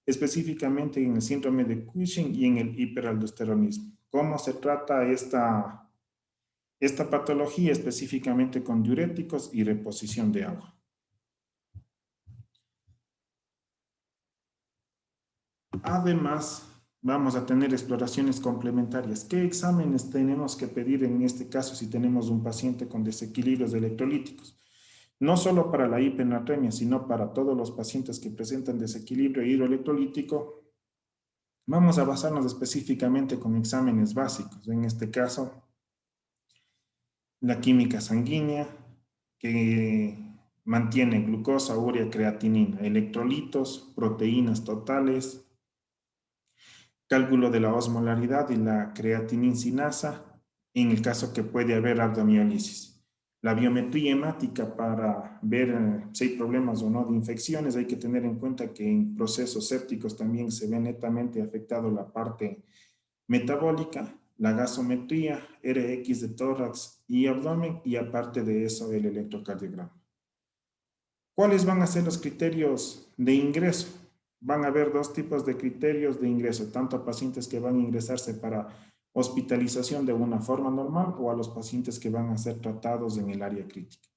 Speaker 2: específicamente en el síndrome de Cushing y en el hiperaldosteronismo. ¿Cómo se trata esta patología? Específicamente con diuréticos y reposición de agua. Además, vamos a tener exploraciones complementarias. ¿Qué exámenes tenemos que pedir en este caso si tenemos un paciente con desequilibrios electrolíticos? No solo para la hipernatremia, sino para todos los pacientes que presentan desequilibrio hidroelectrolítico. Vamos a basarnos específicamente con exámenes básicos. En este caso, la química sanguínea, que mantiene glucosa, urea, creatinina, electrolitos, proteínas totales, cálculo de la osmolaridad y la creatininsinasa, en el caso que puede haber rhabdomiólisis. La biometría hemática para ver si hay problemas o no de infecciones. Hay que tener en cuenta que en procesos sépticos también se ve netamente afectado la parte metabólica, la gasometría, RX de tórax y abdomen, y aparte de eso el electrocardiograma. ¿Cuáles van a ser los criterios de ingreso? Van a haber dos tipos de criterios de ingreso, tanto a pacientes que van a ingresarse para hospitalización de una forma normal o a los pacientes que van a ser tratados en el área crítica.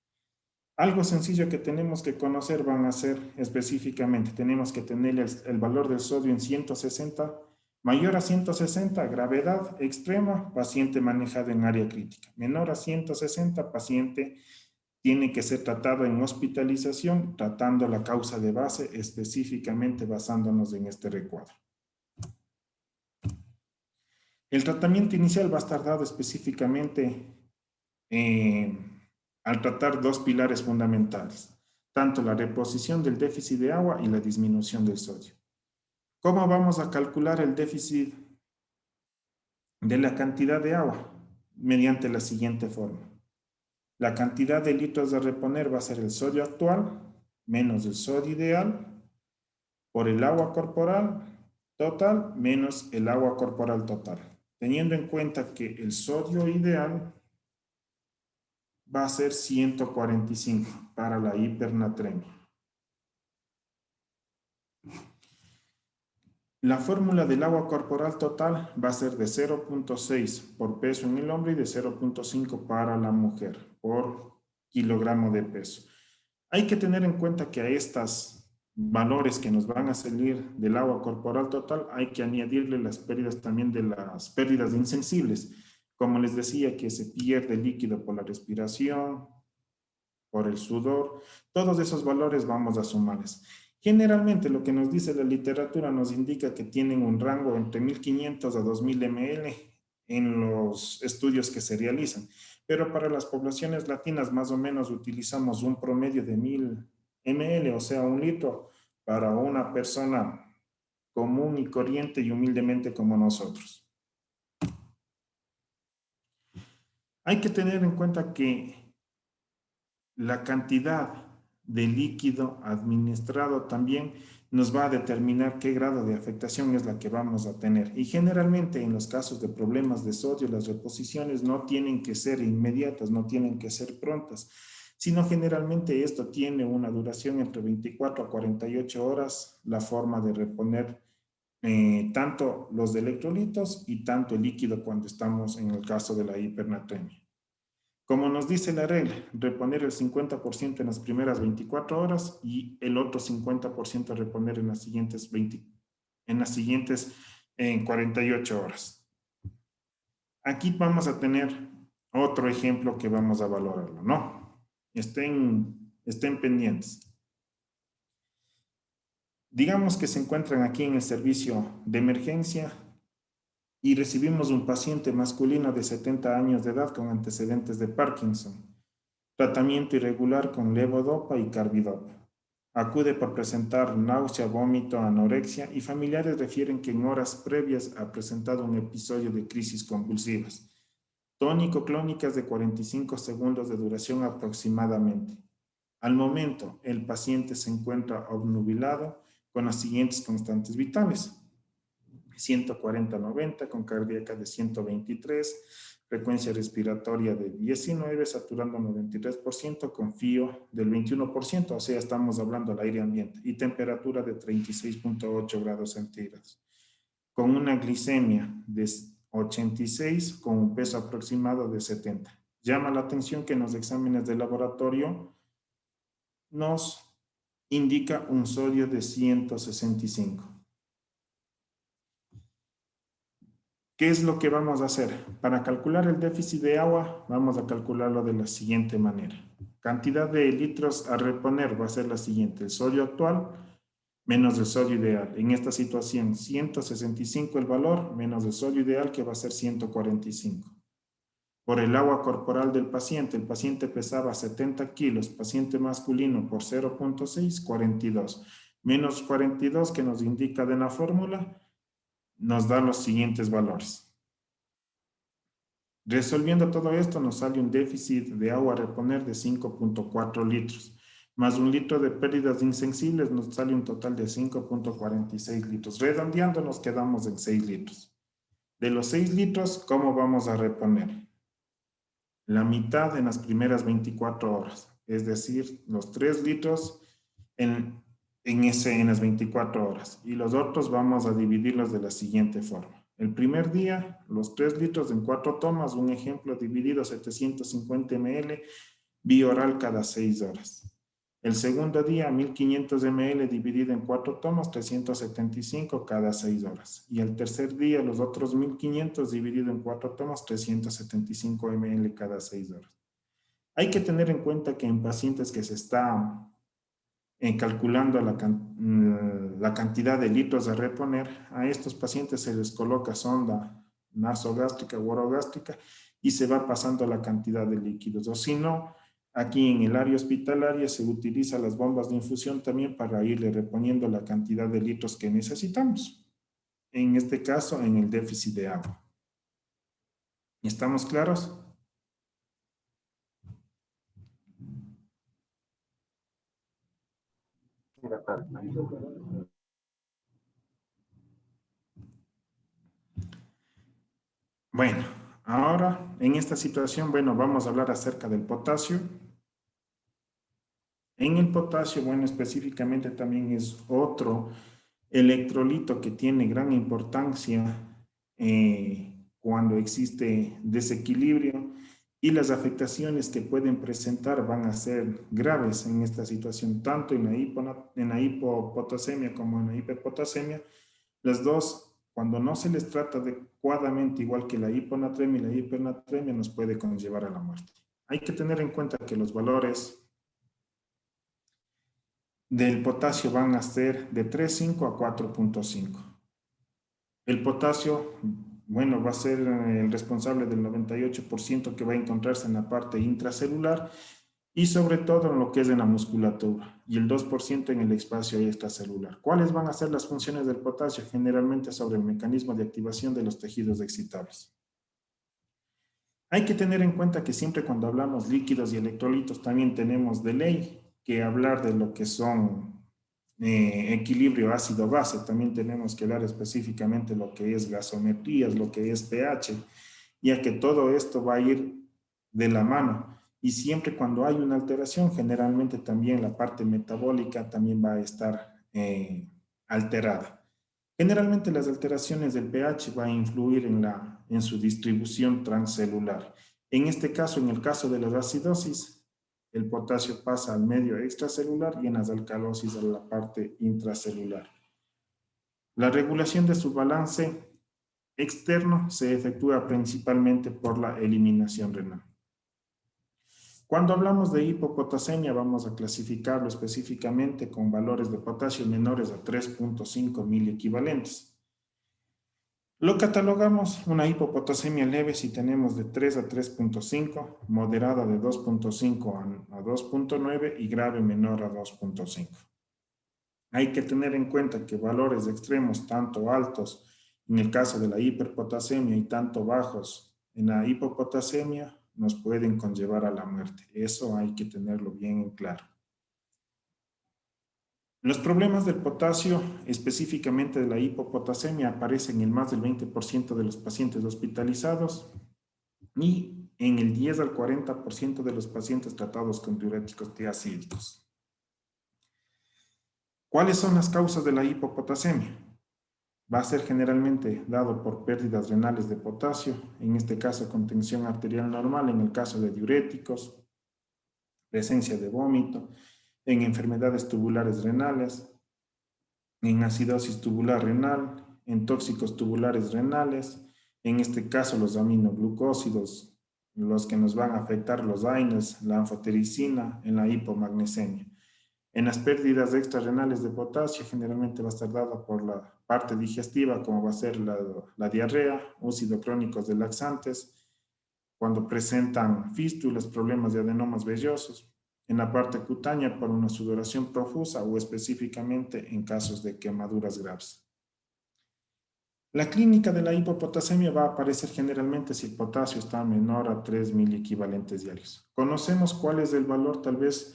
Speaker 2: Algo sencillo que tenemos que conocer van a ser específicamente, tenemos que tener el valor del sodio en 160, mayor a 160, gravedad extrema, paciente manejado en área crítica. Menor a 160, paciente tiene que ser tratado en hospitalización, tratando la causa de base, específicamente basándonos en este recuadro. El tratamiento inicial va a estar dado específicamente al tratar dos pilares fundamentales, tanto la reposición del déficit de agua y la disminución del sodio. ¿Cómo vamos a calcular el déficit de la cantidad de agua? Mediante la siguiente forma. La cantidad de litros a reponer va a ser el sodio actual menos el sodio ideal por el agua corporal total menos el agua corporal total. Teniendo en cuenta que el sodio ideal va a ser 145 para la hipernatremia. La fórmula del agua corporal total va a ser de 0.6 por peso en el hombre y de 0.5 para la mujer por kilogramo de peso. Hay que tener en cuenta que a estos valores que nos van a salir del agua corporal total, hay que añadirle las pérdidas también de las pérdidas insensibles. Como les decía, que se pierde líquido por la respiración, por el sudor, todos esos valores vamos a sumarles. Generalmente lo que nos dice la literatura nos indica que tienen un rango entre 1500 a 2000 ml en los estudios que se realizan, pero para las poblaciones latinas más o menos utilizamos un promedio de 1000 ml, o sea, 1 litro para una persona común y corriente y humildemente como nosotros. Hay que tener en cuenta que la cantidad de líquido administrado también nos va a determinar qué grado de afectación es la que vamos a tener. Y generalmente en los casos de problemas de sodio, las reposiciones no tienen que ser inmediatas, no tienen que ser prontas, sino generalmente esto tiene una duración entre 24 a 48 horas, la forma de reponer tanto los electrolitos y tanto el líquido cuando estamos en el caso de la hipernatremia. Como nos dice la regla, reponer el 50% en las primeras 24 horas y el otro 50% reponer en las siguientes 48 horas. Aquí vamos a tener otro ejemplo que vamos a valorarlo, ¿no? Estén pendientes. Digamos que se encuentran aquí en el servicio de emergencia y recibimos un paciente masculino de 70 años de edad con antecedentes de Parkinson, tratamiento irregular con levodopa y carbidopa. Acude por presentar náusea, vómito, anorexia y familiares refieren que en horas previas ha presentado un episodio de crisis convulsivas. Tónico-clónicas de 45 segundos de duración aproximadamente. Al momento, el paciente se encuentra obnubilado con las siguientes constantes vitales: 140-90, con cardíaca de 123, frecuencia respiratoria de 19, saturando 93%, con FIO del 21%, o sea, estamos hablando del aire ambiente, y temperatura de 36.8 grados centígrados, con una glicemia de 86, con un peso aproximado de 70. Llama la atención que en los exámenes de laboratorio nos indica un sodio de 165. ¿Qué es lo que vamos a hacer? Para calcular el déficit de agua, vamos a calcularlo de la siguiente manera. Cantidad de litros a reponer va a ser la siguiente: el sodio actual menos el sodio ideal. En esta situación, 165 el valor menos el sodio ideal, que va a ser 145. Por el agua corporal del paciente, el paciente pesaba 70 kilos, paciente masculino por 0.6, 42. Menos 42 que nos indica de la fórmula, nos da los siguientes valores. Resolviendo todo esto, nos sale un déficit de agua a reponer de 5.4 litros, más 1 litro de pérdidas insensibles, nos sale un total de 5.46 litros. Redondeando, nos quedamos en 6 litros. De los 6 litros, ¿cómo vamos a reponer? La mitad en las primeras 24 horas, es decir, los 3 litros en las 24 horas, y los otros vamos a dividirlos de la siguiente forma. El primer día, los 3 litros en 4 tomas, un ejemplo, dividido 750 ml, vía oral cada 6 horas. El segundo día, 1500 ml dividido en 4 tomas, 375 cada 6 horas. Y el tercer día, los otros 1500 dividido en 4 tomas, 375 ml cada 6 horas. Hay que tener en cuenta que en pacientes que se está calculando la cantidad de litros a reponer, a estos pacientes se les coloca sonda nasogástrica o orogástrica y se va pasando la cantidad de líquidos. O si no, aquí en el área hospitalaria se utiliza las bombas de infusión también para irle reponiendo la cantidad de litros que necesitamos. En este caso, en el déficit de agua. ¿Estamos claros? Bueno, ahora en esta situación, bueno, vamos a hablar acerca del potasio. En el potasio, bueno, específicamente también es otro electrolito que tiene gran importancia cuando existe desequilibrio y las afectaciones que pueden presentar van a ser graves en esta situación, tanto en la hipopotasemia como en la hiperpotasemia. Las dos, cuando no se les trata adecuadamente, igual que la hiponatremia y la hipernatremia, nos puede conllevar a la muerte. Hay que tener en cuenta que los valores del potasio van a ser de 3,5 a 4,5. El potasio, bueno, va a ser el responsable del 98% que va a encontrarse en la parte intracelular y sobre todo en lo que es en la musculatura y el 2% en el espacio extracelular. ¿Cuáles van a ser las funciones del potasio? Generalmente sobre el mecanismo de activación de los tejidos excitables. Hay que tener en cuenta que siempre cuando hablamos líquidos y electrolitos también tenemos de ley que hablar de lo que son equilibrio ácido-base. También tenemos que hablar específicamente lo que es gasometrías, lo que es pH, ya que todo esto va a ir de la mano. Y siempre cuando hay una alteración, generalmente también la parte metabólica también va a estar alterada. Generalmente las alteraciones del pH van a influir en su distribución transcelular. En este caso, en el caso de la acidosis, el potasio pasa al medio extracelular y en las alcalosis a la parte intracelular. La regulación de su balance externo se efectúa principalmente por la eliminación renal. Cuando hablamos de hipopotasemia, vamos a clasificarlo específicamente con valores de potasio menores a 3,5 miliequivalentes. Lo catalogamos una hipopotasemia leve si tenemos de 3 a 3,5, moderada de 2,5 a 2,9 y grave menor a 2,5. Hay que tener en cuenta que valores extremos tanto altos en el caso de la hiperpotasemia y tanto bajos en la hipopotasemia nos pueden conllevar a la muerte. Eso hay que tenerlo bien en claro. Los problemas del potasio, específicamente de la hipopotasemia, aparecen en más del 20% de los pacientes hospitalizados y en el 10 al 40% de los pacientes tratados con diuréticos tiazídicos. ¿Cuáles son las causas de la hipopotasemia? Va a ser generalmente dado por pérdidas renales de potasio, en este caso con tensión arterial normal, en el caso de diuréticos, presencia de vómito, en enfermedades tubulares renales, en acidosis tubular renal, en tóxicos tubulares renales, en este caso los aminoglucósidos, los que nos van a afectar los AINES, la anfotericina, en la hipomagnesemia. En las pérdidas extrarrenales de potasio generalmente va a estar dada por la parte digestiva, como va a ser la diarrea, úcidos crónicos de laxantes, cuando presentan fístulas, problemas de adenomas vellosos, en la parte cutánea por una sudoración profusa o específicamente en casos de quemaduras graves. La clínica de la hipopotasemia va a aparecer generalmente si el potasio está menor a 3 miliequivalentes diarios. ¿Conocemos cuál es el valor tal vez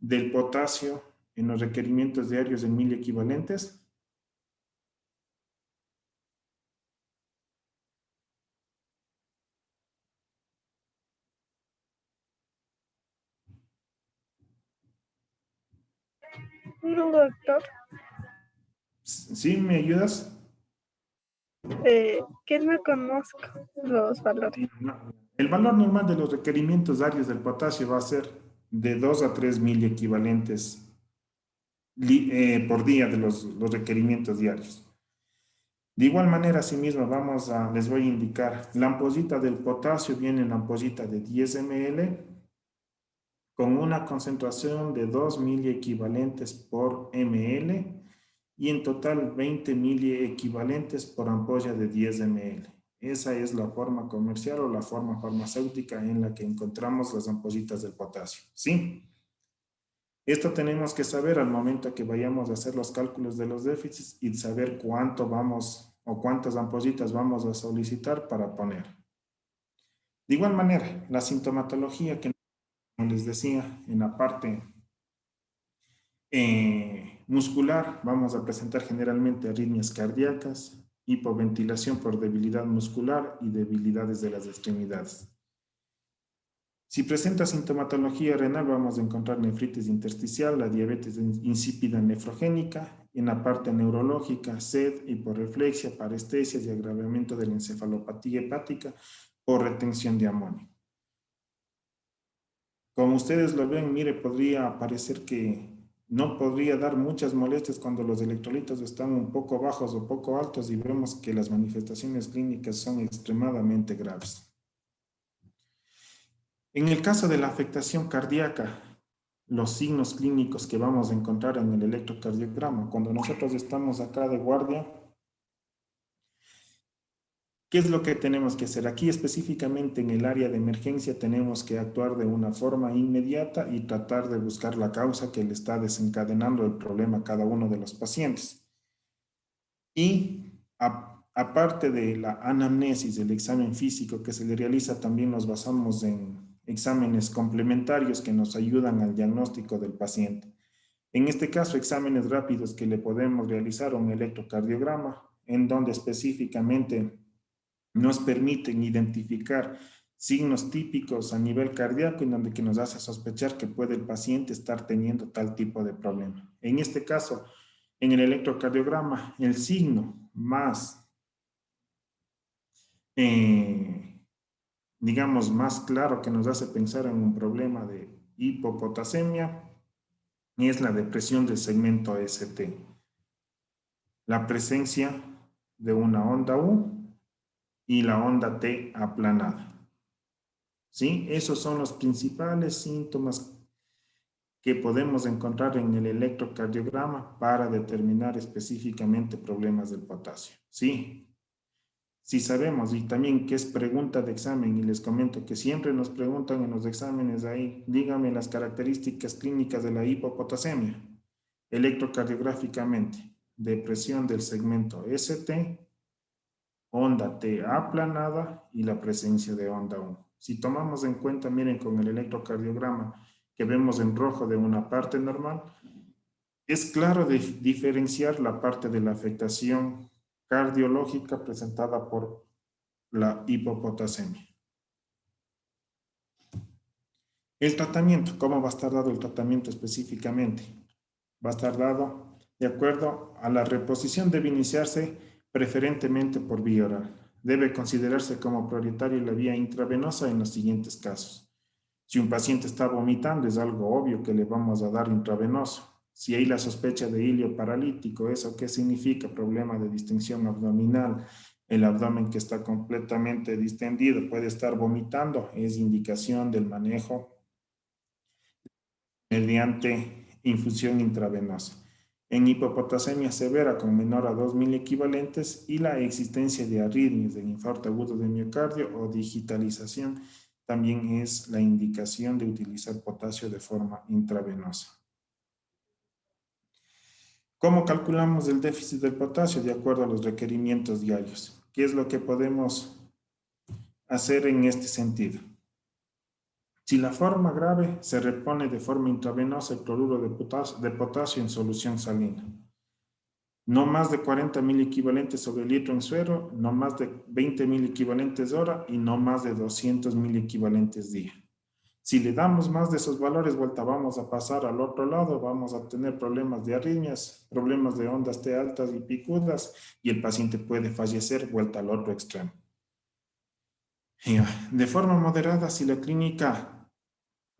Speaker 2: del potasio en los requerimientos diarios en miliequivalentes?
Speaker 3: No, doctor.
Speaker 2: ¿Sí? ¿Me ayudas?
Speaker 3: Que no conozco los valores.
Speaker 2: El valor normal de los requerimientos diarios del potasio va a ser de 2 a 3 miliequivalentes por día de los requerimientos diarios. De igual manera, asimismo, les voy a indicar, la ampollita del potasio viene en la ampollita de 10 ml con una concentración de 2 miliequivalentes por ml y en total 20 miliequivalentes por ampolla de 10 ml. Esa es la forma comercial o la forma farmacéutica en la que encontramos las ampollitas del potasio, ¿sí? Esto tenemos que saber al momento que vayamos a hacer los cálculos de los déficits y saber cuánto vamos o cuántas ampollitas vamos a solicitar para poner. De igual manera, la sintomatología que, como les decía, en la parte muscular vamos a presentar generalmente arritmias cardíacas, hipoventilación por debilidad muscular y debilidades de las extremidades. Si presenta sintomatología renal, vamos a encontrar nefritis intersticial, la diabetes insípida nefrogénica, en la parte neurológica, sed, hiporreflexia, parestesias y agravamiento de la encefalopatía hepática por retención de amonio. Como ustedes lo ven, mire, podría parecer que no podría dar muchas molestias cuando los electrolitos están un poco bajos o poco altos y vemos que las manifestaciones clínicas son extremadamente graves. En el caso de la afectación cardíaca, los signos clínicos que vamos a encontrar en el electrocardiograma, cuando nosotros estamos acá de guardia, ¿qué es lo que tenemos que hacer? Aquí específicamente en el área de emergencia tenemos que actuar de una forma inmediata y tratar de buscar la causa que le está desencadenando el problema a cada uno de los pacientes. Y aparte de la anamnesis, del examen físico que se le realiza, también nos basamos en exámenes complementarios que nos ayudan al diagnóstico del paciente. En este caso, exámenes rápidos que le podemos realizar un electrocardiograma, en donde específicamente nos permiten identificar signos típicos a nivel cardíaco en donde que nos hace sospechar que puede el paciente estar teniendo tal tipo de problema. En este caso, en el electrocardiograma, el signo más, digamos, más claro que nos hace pensar en un problema de hipopotasemia es la depresión del segmento ST. La presencia de una onda U y la onda T aplanada. ¿Sí? Esos son los principales síntomas que podemos encontrar en el electrocardiograma para determinar específicamente problemas del potasio. ¿Sí? Si sabemos, y también que es pregunta de examen, y les comento que siempre nos preguntan en los exámenes ahí, dígame las características clínicas de la hipopotasemia, electrocardiográficamente, depresión del segmento ST, onda T aplanada y la presencia de onda U. Si tomamos en cuenta, miren, con el electrocardiograma que vemos en rojo de una parte normal, es claro de diferenciar la parte de la afectación cardiológica presentada por la hipopotasemia. El tratamiento, ¿cómo va a estar dado el tratamiento específicamente? Va a estar dado de acuerdo a la reposición, debe iniciarse preferentemente por vía oral. Debe considerarse como prioritaria la vía intravenosa en los siguientes casos. Si un paciente está vomitando, es algo obvio que le vamos a dar intravenoso. Si hay la sospecha de hilio paralítico, ¿eso qué significa? Problema de distensión abdominal, el abdomen que está completamente distendido, puede estar vomitando, es indicación del manejo mediante infusión intravenosa. En hipopotasemia severa con menor a 2.000 equivalentes y la existencia de arritmias, de infarto agudo de miocardio o digitalización, también es la indicación de utilizar potasio de forma intravenosa. ¿Cómo calculamos el déficit del potasio? De acuerdo a los requerimientos diarios. ¿Qué es lo que podemos hacer en este sentido? Si la forma grave, se repone de forma intravenosa el cloruro de potasio en solución salina. No más de 40.000 equivalentes sobre litro en suero, no más de 20.000 equivalentes hora y no más de 200.000 equivalentes día. Si le damos más de esos valores, vamos a pasar al otro lado, vamos a tener problemas de arritmias, problemas de ondas T altas y picudas y el paciente puede fallecer vuelta al otro extremo. De forma moderada, si la clínica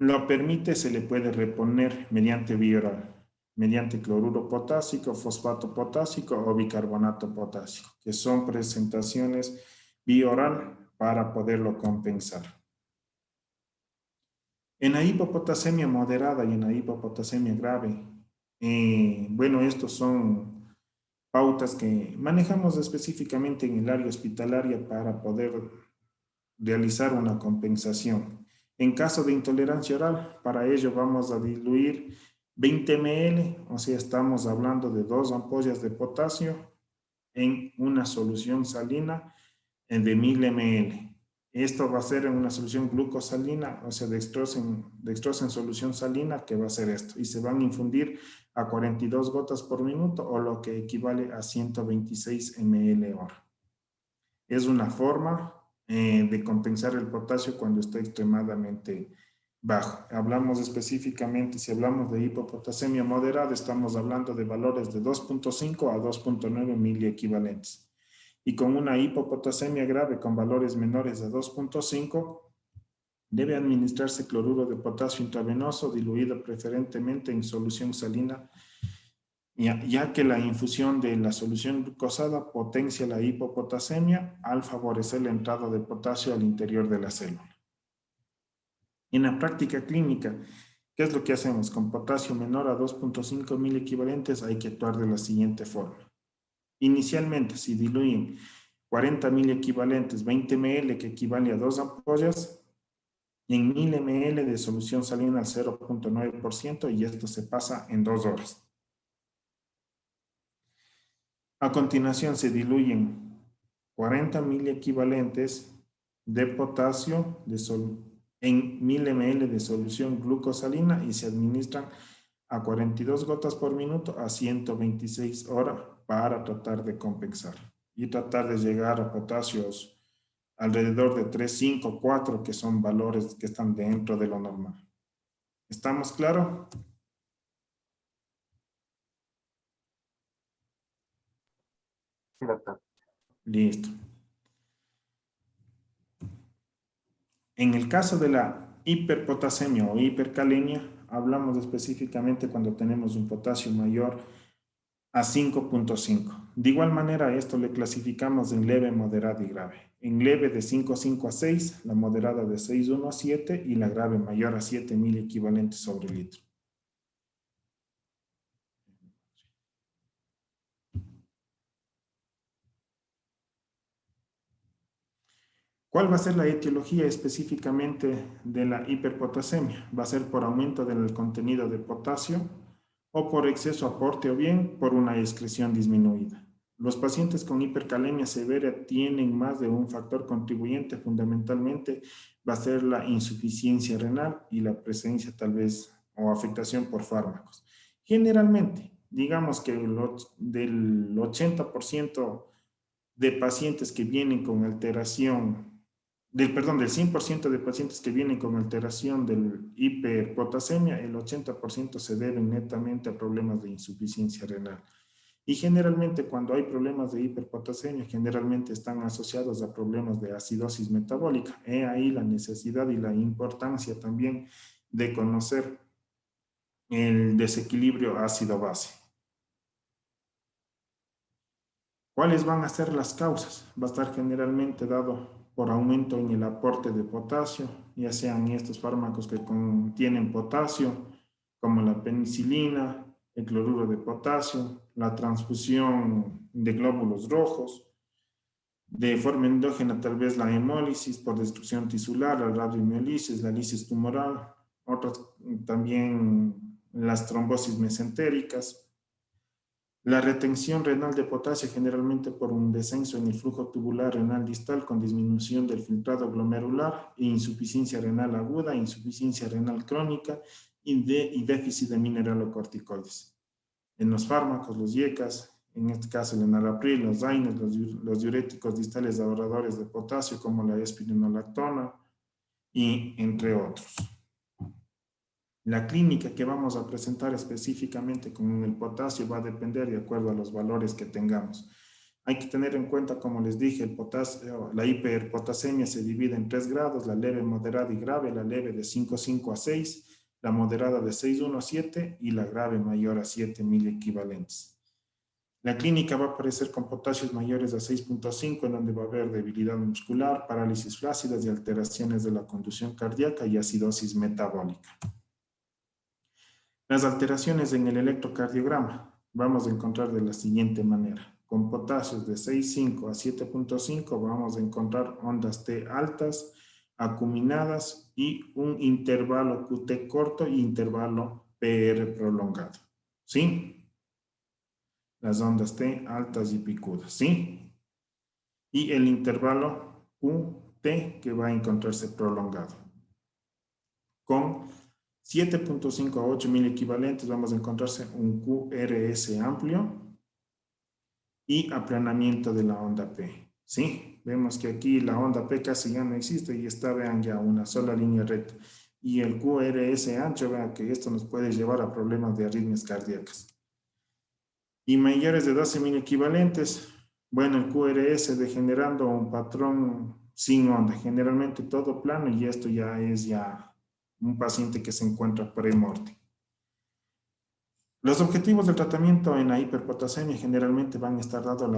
Speaker 2: lo permite, se le puede reponer mediante vía oral, mediante cloruro potásico, fosfato potásico o bicarbonato potásico, que son presentaciones vía oral para poderlo compensar. En la hipopotasemia moderada y en la hipopotasemia grave, bueno, estos son pautas que manejamos específicamente en el área hospitalaria para poder realizar una compensación. En caso de intolerancia oral, para ello vamos a diluir 20 ml, o sea, estamos hablando de 2 ampollas de potasio en una solución salina de 1.000 ml. Esto va a ser en una solución glucosalina, o sea, dextrosa en solución salina, que va a ser esto. Y se van a infundir a 42 gotas por minuto, o lo que equivale a 126 ml hora. Es una forma de compensar el potasio cuando está extremadamente bajo. Hablamos específicamente, si hablamos de hipopotasemia moderada, estamos hablando de valores de 2.5 a 2.9 miliequivalentes. Y con una hipopotasemia grave con valores menores de 2.5, Debe administrarse cloruro de potasio intravenoso diluido preferentemente en solución salina, ya que la infusión de la solución glucosada potencia la hipopotasemia al favorecer la entrada de potasio al interior de la célula. En la práctica clínica, ¿qué es lo que hacemos? Con potasio menor a 2.5 mil equivalentes hay que actuar de la siguiente forma. Inicialmente, si diluyen 40.000 equivalentes, 20 ml, que equivale a 2 ampollas, en 1000 ml de solución salina al 0.9% y esto se pasa en 2 horas. A continuación se diluyen 40.000 equivalentes de potasio en 1000 ml de solución glucosalina y se administran a 42 gotas por minuto a 126 horas para tratar de compensar y tratar de llegar a potasios alrededor de 3, 5, 4, que son valores que están dentro de lo normal. ¿Estamos claros? Listo. En el caso de la hiperpotasemia o hipercalemia, hablamos específicamente cuando tenemos un potasio mayor a 5.5. De igual manera, esto le clasificamos en leve, moderada y grave. En leve de 5.5 a 6, la moderada de 6.1 a 7 y la grave mayor a 7.000 equivalentes sobre litro. ¿Cuál va a ser la etiología específicamente de la hiperpotasemia? Va a ser por aumento del contenido de potasio o por exceso aporte o bien por una excreción disminuida. Los pacientes con hipercalemia severa tienen más de un factor contribuyente, fundamentalmente va a ser la insuficiencia renal y la presencia tal vez o afectación por fármacos. Generalmente, digamos que del 80% de pacientes que vienen con alteración, del 100% de pacientes que vienen con alteración del hiperpotasemia, el 80% se deben netamente a problemas de insuficiencia renal. Y generalmente cuando hay problemas de hiperpotasemia, generalmente están asociados a problemas de acidosis metabólica. He ahí la necesidad y la importancia también de conocer el desequilibrio ácido-base. ¿Cuáles van a ser las causas? Va a estar generalmente dado por aumento en el aporte de potasio, ya sean estos fármacos que contienen potasio, como la penicilina, el cloruro de potasio, la transfusión de glóbulos rojos, de forma endógena tal vez la hemólisis por destrucción tisular, la radiomiolisis, la lisis tumoral, otras también las trombosis mesentéricas. La retención renal de potasio generalmente por un descenso en el flujo tubular renal distal con disminución del filtrado glomerular e insuficiencia renal aguda, insuficiencia renal crónica y déficit de mineralocorticoides. En los fármacos, los IECAS, en este caso el enalapril, los AINES, los diuréticos distales ahorradores de potasio como la espironolactona y entre otros. La clínica que vamos a presentar específicamente con el potasio va a depender de acuerdo a los valores que tengamos. Hay que tener en cuenta, como les dije, el potasio, la hiperpotasemia se divide en 3 grados, la leve, moderada y grave, la leve de 5.5 a 6, la moderada de 6.1 a 7 y la grave mayor a 7.000 equivalentes. La clínica va a aparecer con potasios mayores a 6.5, en donde va a haber debilidad muscular, parálisis flácidas y alteraciones de la conducción cardíaca y acidosis metabólica. Las alteraciones en el electrocardiograma vamos a encontrar de la siguiente manera. Con potasios de 6.5 a 7.5 vamos a encontrar ondas T altas, acuminadas y un intervalo QT corto e intervalo PR prolongado. ¿Sí? Las ondas T altas y picudas. ¿Sí? Y el intervalo QT que va a encontrarse prolongado. Con 7.5 a 8.000 equivalentes vamos a encontrarse un QRS amplio y aplanamiento de la onda P. ¿Sí? Vemos que aquí la onda P casi ya no existe y está, vean, ya una sola línea recta. Y el QRS ancho, vean que esto nos puede llevar a problemas de arritmias cardíacas. Y mayores de 12.000 equivalentes, bueno, el QRS degenerando un patrón sin onda, generalmente todo plano, y esto ya es un paciente que se encuentra pre-morte. Los objetivos del tratamiento en la hiperpotasemia generalmente van a estar dados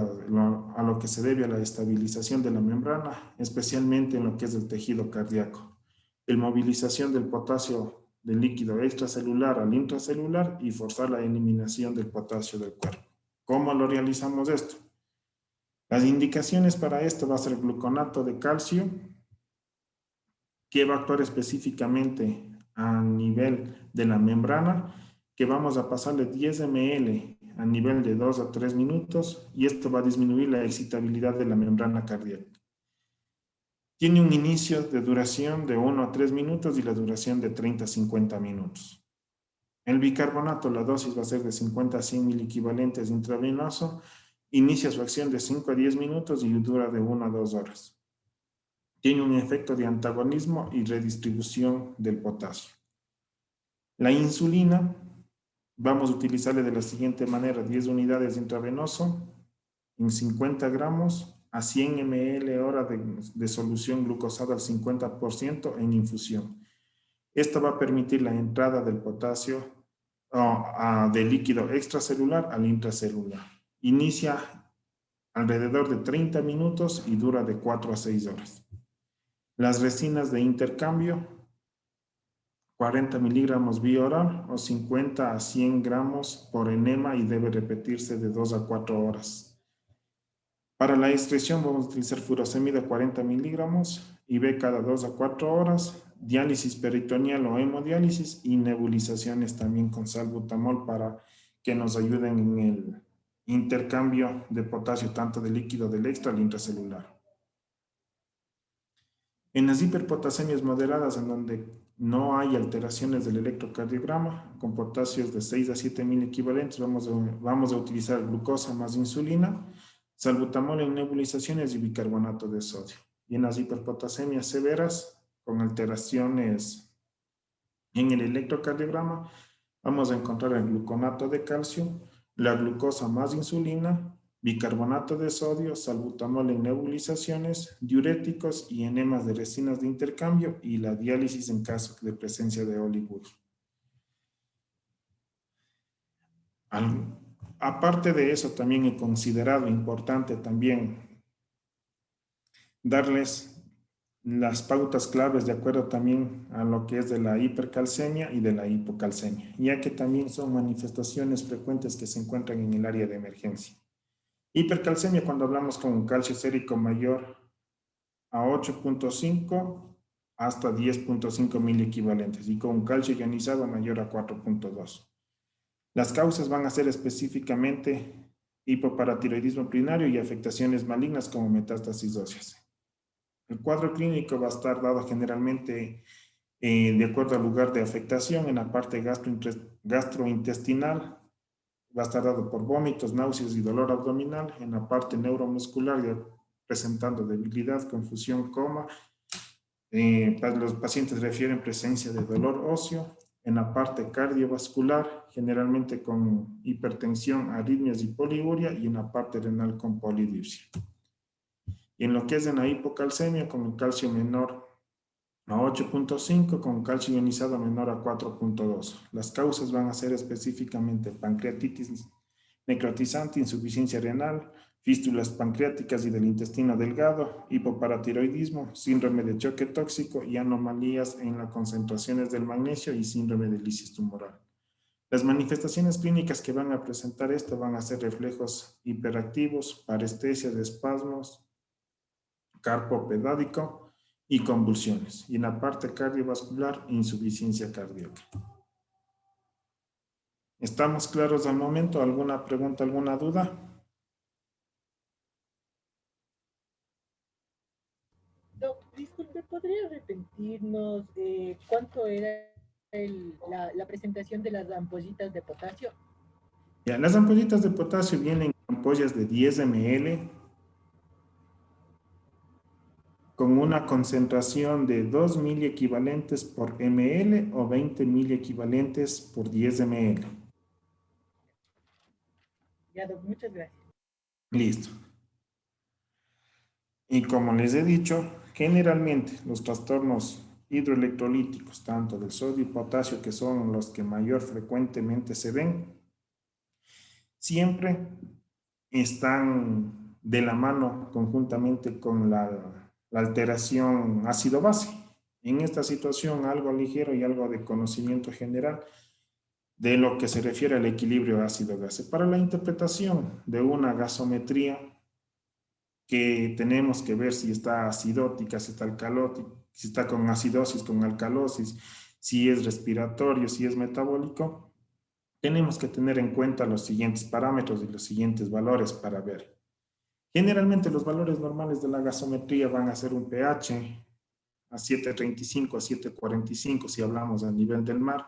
Speaker 2: a lo que se debe a la estabilización de la membrana, especialmente en lo que es el tejido cardíaco. La movilización del potasio del líquido extracelular al intracelular y forzar la eliminación del potasio del cuerpo. ¿Cómo lo realizamos esto? Las indicaciones para esto va a ser gluconato de calcio, que va a actuar específicamente a nivel de la membrana, que vamos a pasarle 10 ml a nivel de 2 a 3 minutos, y esto va a disminuir la excitabilidad de la membrana cardíaca. Tiene un inicio de duración de 1 a 3 minutos y la duración de 30 a 50 minutos. El bicarbonato, la dosis va a ser de 50 a 100 miliequivalentes intravenoso, inicia su acción de 5 a 10 minutos y dura de 1 a 2 horas. Tiene un efecto de antagonismo y redistribución del potasio. La insulina, vamos a utilizarle de la siguiente manera: 10 unidades intravenoso en 50 gramos a 100 ml hora de solución glucosada al 50% en infusión. Esto va a permitir la entrada del potasio del líquido extracelular al intracelular. Inicia alrededor de 30 minutos y dura de 4 a 6 horas. Las resinas de intercambio, 40 miligramos vía oral o 50 a 100 gramos por enema, y debe repetirse de 2 a 4 horas. Para la excreción vamos a utilizar furosemida 40 miligramos, IV cada 2 a 4 horas, diálisis peritoneal o hemodiálisis y nebulizaciones también con salbutamol para que nos ayuden en el intercambio de potasio tanto del líquido del extra al intracelular. En las hiperpotasemias moderadas, en donde no hay alteraciones del electrocardiograma, con potasios de 6 a 7 mil equivalentes, vamos a utilizar glucosa más insulina, salbutamol en nebulizaciones y bicarbonato de sodio. Y en las hiperpotasemias severas, con alteraciones en el electrocardiograma, vamos a encontrar el gluconato de calcio, la glucosa más insulina, bicarbonato de sodio, salbutamol en nebulizaciones, diuréticos y enemas de resinas de intercambio, y la diálisis en caso de presencia de oligurio. Aparte de eso, también he considerado importante también darles las pautas claves de acuerdo también a lo que es de la hipercalcemia y de la hipocalcemia, ya que también son manifestaciones frecuentes que se encuentran en el área de emergencia. Hipercalcemia, cuando hablamos con un calcio sérico mayor a 8.5 hasta 10.5 mil equivalentes, y con un calcio ionizado mayor a 4.2. Las causas van a ser específicamente hipoparatiroidismo primario y afectaciones malignas como metástasis óseas. El cuadro clínico va a estar dado generalmente de acuerdo al lugar de afectación. En la parte gastrointestinal va a estar dado por vómitos, náuseas y dolor abdominal. En la parte neuromuscular, ya presentando debilidad, confusión, coma. Los pacientes refieren presencia de dolor óseo. En la parte cardiovascular, generalmente con hipertensión, arritmias y poliuria, y en la parte renal con polidipsia. Y en lo que es en la hipocalcemia, con el calcio menor a 8.5, con calcio ionizado menor a 4.2. Las causas van a ser específicamente pancreatitis necrotizante, insuficiencia renal, fístulas pancreáticas y del intestino delgado, hipoparatiroidismo, síndrome de choque tóxico y anomalías en las concentraciones del magnesio y síndrome de lisis tumoral. Las manifestaciones clínicas que van a presentar esto van a ser reflejos hiperactivos, parestesia de espasmos, carpo pedádico y convulsiones. Y en la parte cardiovascular, insuficiencia cardíaca. ¿Estamos claros al momento? ¿Alguna pregunta, alguna duda?
Speaker 6: Doc, disculpe, ¿podría repetirnos cuánto era la presentación de las ampollitas de potasio?
Speaker 2: Ya, las ampollitas de potasio vienen en ampollas de 10 ml con una concentración de 2 miliequivalentes por ml o 20 miliequivalentes por 10 ml.
Speaker 6: Ya, Doc, muchas gracias.
Speaker 2: Listo. Y como les he dicho, generalmente los trastornos hidroelectrolíticos, tanto del sodio y potasio, que son los que mayor frecuentemente se ven, siempre están de la mano conjuntamente con la alteración ácido-base. En esta situación, algo ligero y algo de conocimiento general de lo que se refiere al equilibrio ácido-base. Para la interpretación de una gasometría, que tenemos que ver si está acidótica, si está alcalótica, si está con acidosis, con alcalosis, si es respiratorio, si es metabólico, tenemos que tener en cuenta los siguientes parámetros y los siguientes valores para ver. Generalmente los valores normales de la gasometría van a ser un pH a 7.35 a 7.45 si hablamos a nivel del mar,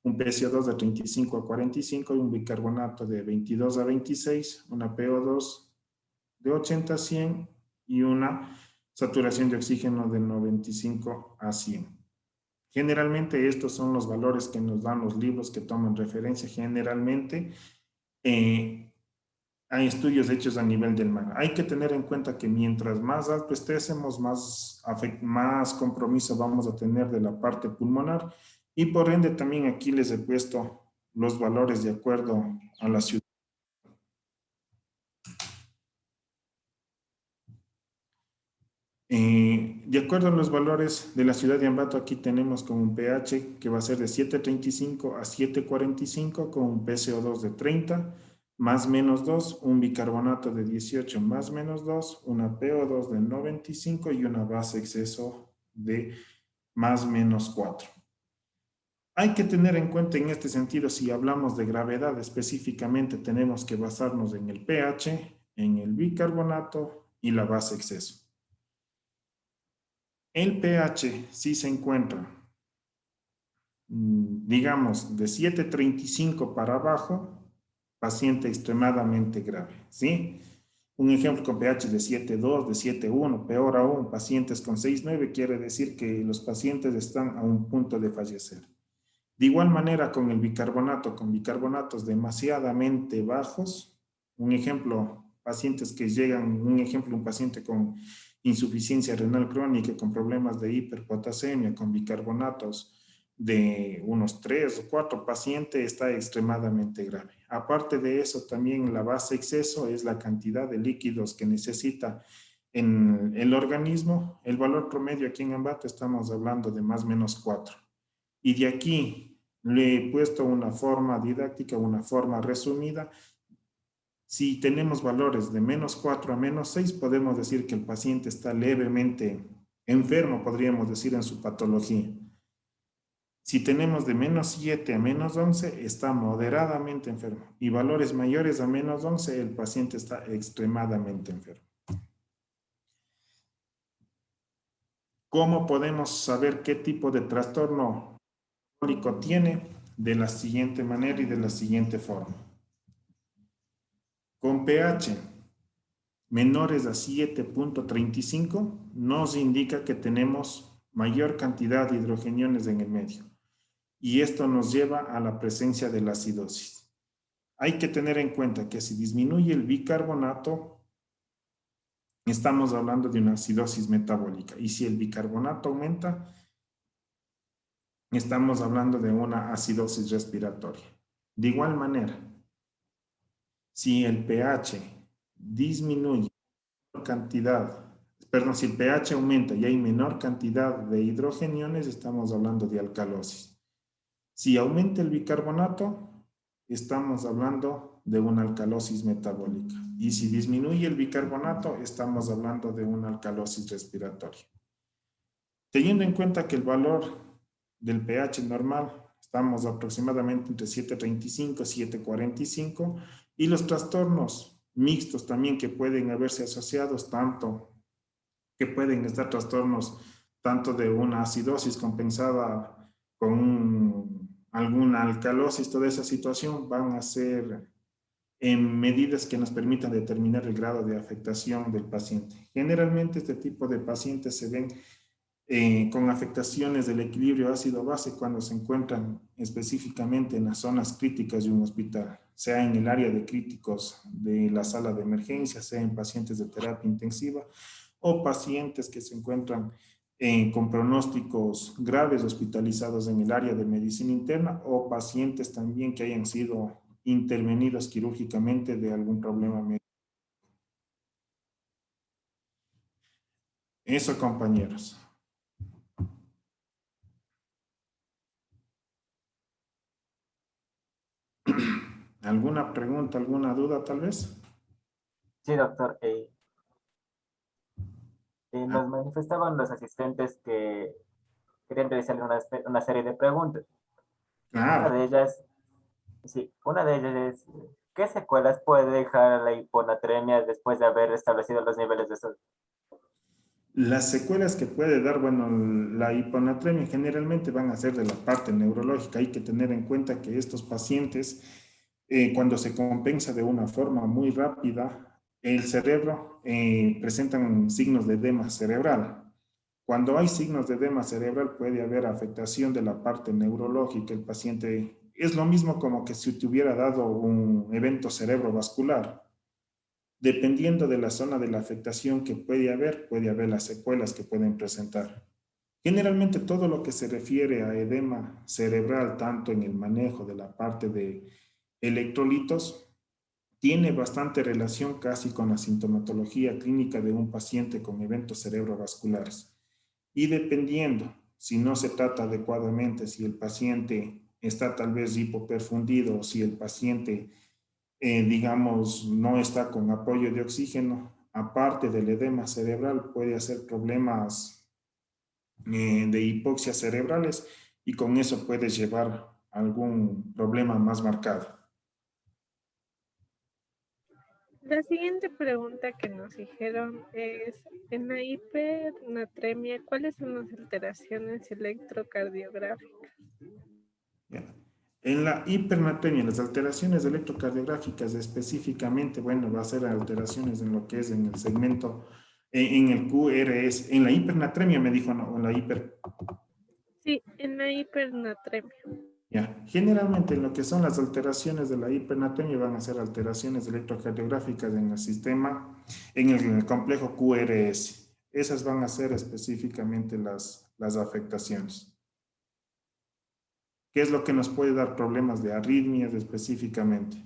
Speaker 2: un PCO2 de 35 a 45 y un bicarbonato de 22 a 26, una PO2 de 80 a 100 y una saturación de oxígeno de 95 a 100. Generalmente estos son los valores que nos dan los libros que toman referencia. Generalmente hay estudios hechos a nivel del mar. Hay que tener en cuenta que mientras más alto estemos, más compromiso vamos a tener de la parte pulmonar, y por ende también aquí les he puesto los valores de acuerdo a la ciudad. De acuerdo a los valores de la ciudad de Ambato, aquí tenemos con un pH que va a ser de 7.35 a 7.45, con un PCO2 de 30, más menos 2, un bicarbonato de 18, más menos 2, una PO2 de 95 y una base exceso de más menos 4. Hay que tener en cuenta en este sentido, si hablamos de gravedad específicamente, tenemos que basarnos en el pH, en el bicarbonato y la base exceso. El pH, si se encuentra, digamos, de 7.35 para abajo, paciente extremadamente grave, ¿sí? Un ejemplo con pH de 7.2, de 7.1, peor aún, pacientes con 6.9, quiere decir que los pacientes están a un punto de fallecer. De igual manera con el bicarbonato, con bicarbonatos demasiadamente bajos, un ejemplo, pacientes que llegan, un paciente con insuficiencia renal crónica, con problemas de hiperpotasemia, con bicarbonatos de unos 3 o 4 pacientes, está extremadamente grave. Aparte de eso, también la base exceso es la cantidad de líquidos que necesita en el organismo. El valor promedio aquí en Ambato estamos hablando de más o menos 4. Y de aquí le he puesto una forma didáctica, una forma resumida. Si tenemos valores de menos 4 a menos 6, podemos decir que el paciente está levemente enfermo, podríamos decir, en su patología. Si tenemos de menos 7 a menos 11, está moderadamente enfermo. Y valores mayores a menos 11, el paciente está extremadamente enfermo. ¿Cómo podemos saber qué tipo de trastorno metabólico tiene? De la siguiente manera y de la siguiente forma. Con pH menores a 7.35 nos indica que tenemos mayor cantidad de hidrogeniones en el medio. Y esto nos lleva a la presencia de la acidosis. Hay que tener en cuenta que si disminuye el bicarbonato, estamos hablando de una acidosis metabólica. Y si el bicarbonato aumenta, estamos hablando de una acidosis respiratoria. De igual manera, si el pH disminuye si el pH aumenta y hay menor cantidad de hidrogeniones, estamos hablando de alcalosis. Si aumenta el bicarbonato, estamos hablando de una alcalosis metabólica. Y si disminuye el bicarbonato, estamos hablando de una alcalosis respiratoria. Teniendo en cuenta que el valor del pH normal, estamos aproximadamente entre 7.35 y 7.45, y los trastornos mixtos también que pueden haberse asociados, que pueden estar trastornos tanto de una acidosis compensada con alguna alcalosis, toda esa situación van a ser en medidas que nos permitan determinar el grado de afectación del paciente. Generalmente este tipo de pacientes se ven con afectaciones del equilibrio ácido-base cuando se encuentran específicamente en las zonas críticas de un hospital, sea en el área de críticos de la sala de emergencia, sea en pacientes de terapia intensiva o pacientes que se encuentran con pronósticos graves hospitalizados en el área de medicina interna o pacientes también que hayan sido intervenidos quirúrgicamente de algún problema médico. Eso, compañeros. ¿Alguna pregunta, alguna duda tal vez?
Speaker 1: Sí, doctor. Nos manifestaban los asistentes que querían realizarle una serie de preguntas. Una
Speaker 2: Claro.
Speaker 1: de ellas, sí, una de ellas es, ¿qué secuelas puede dejar la hiponatremia después de haber establecido los niveles de sodio?
Speaker 2: Las secuelas que puede dar, bueno, la hiponatremia generalmente van a ser de la parte neurológica. Hay que tener en cuenta que estos pacientes, cuando se compensa de una forma muy rápida, el cerebro presentan signos de edema cerebral. Cuando hay signos de edema cerebral puede haber afectación de la parte neurológica. El paciente es lo mismo como que si te hubiera dado un evento cerebrovascular. Dependiendo de la zona de la afectación que puede haber las secuelas que pueden presentar. Generalmente todo lo que se refiere a edema cerebral, tanto en el manejo de la parte de electrolitos, tiene bastante relación casi con la sintomatología clínica de un paciente con eventos cerebrovasculares. Y dependiendo, si no se trata adecuadamente, si el paciente está tal vez hipoperfundido o si el paciente digamos, no está con apoyo de oxígeno, aparte del edema cerebral, puede hacer problemas de hipoxia cerebrales y con eso puede llevar algún problema más marcado.
Speaker 3: La siguiente pregunta que nos dijeron es, en la hipernatremia, ¿cuáles son las alteraciones electrocardiográficas?
Speaker 2: ¿Ya? En la hipernatremia, las alteraciones electrocardiográficas específicamente, bueno, va a ser alteraciones en lo que es en el segmento, en el QRS, en la hipernatremia me dijo, no, en la hiper.
Speaker 3: Sí, en la hipernatremia.
Speaker 2: Ya. Generalmente en lo que son las alteraciones de la hipernatremia van a ser alteraciones electrocardiográficas en el sistema, en el complejo QRS. Esas van a ser específicamente las afectaciones. ¿Qué es lo que nos puede dar problemas de arritmias específicamente?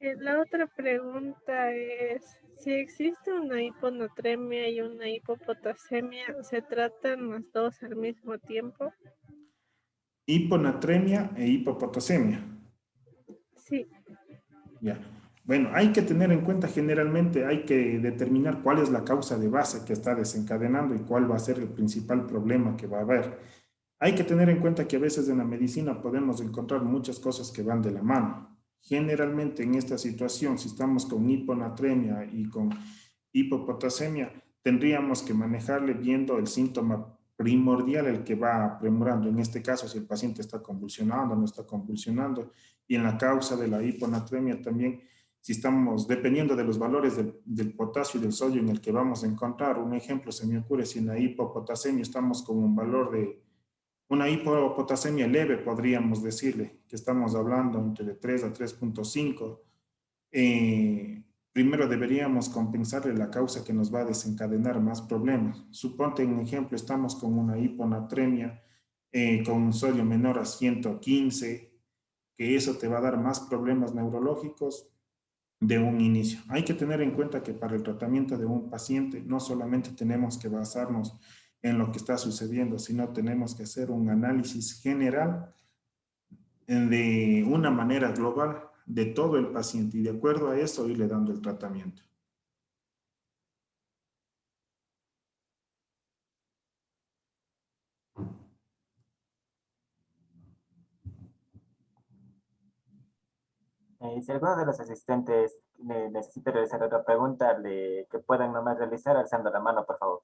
Speaker 3: La otra pregunta es, si existe una hiponatremia y una hipopotasemia, ¿se tratan las dos al mismo tiempo?
Speaker 2: Hiponatremia e hipopotasemia.
Speaker 3: Sí.
Speaker 2: Ya. Bueno, hay que tener en cuenta generalmente, hay que determinar cuál es la causa de base que está desencadenando y cuál va a ser el principal problema que va a haber. Hay que tener en cuenta que a veces en la medicina podemos encontrar muchas cosas que van de la mano. Generalmente en esta situación, si estamos con hiponatremia y con hipopotasemia, tendríamos que manejarle viendo el síntoma primordial, el que va premurando. En este caso, si el paciente está convulsionando, no está convulsionando, y en la causa de la hiponatremia también, si estamos, dependiendo de los valores del potasio y del sodio en el que vamos a encontrar, un ejemplo se me ocurre, si en la hipopotasemia estamos con un valor de una hipopotasemia leve, podríamos decirle, que estamos hablando entre 3 a 3.5. Primero deberíamos compensarle la causa que nos va a desencadenar más problemas. Suponte un ejemplo, estamos con una hiponatremia con un sodio menor a 115, que eso te va a dar más problemas neurológicos de un inicio. Hay que tener en cuenta que para el tratamiento de un paciente no solamente tenemos que basarnos en lo que está sucediendo, sino tenemos que hacer un análisis general de una manera global de todo el paciente y de acuerdo a eso irle dando el tratamiento.
Speaker 1: Si alguno de los asistentes necesita realizar otra pregunta, que puedan nomás realizar alzando la mano, por favor.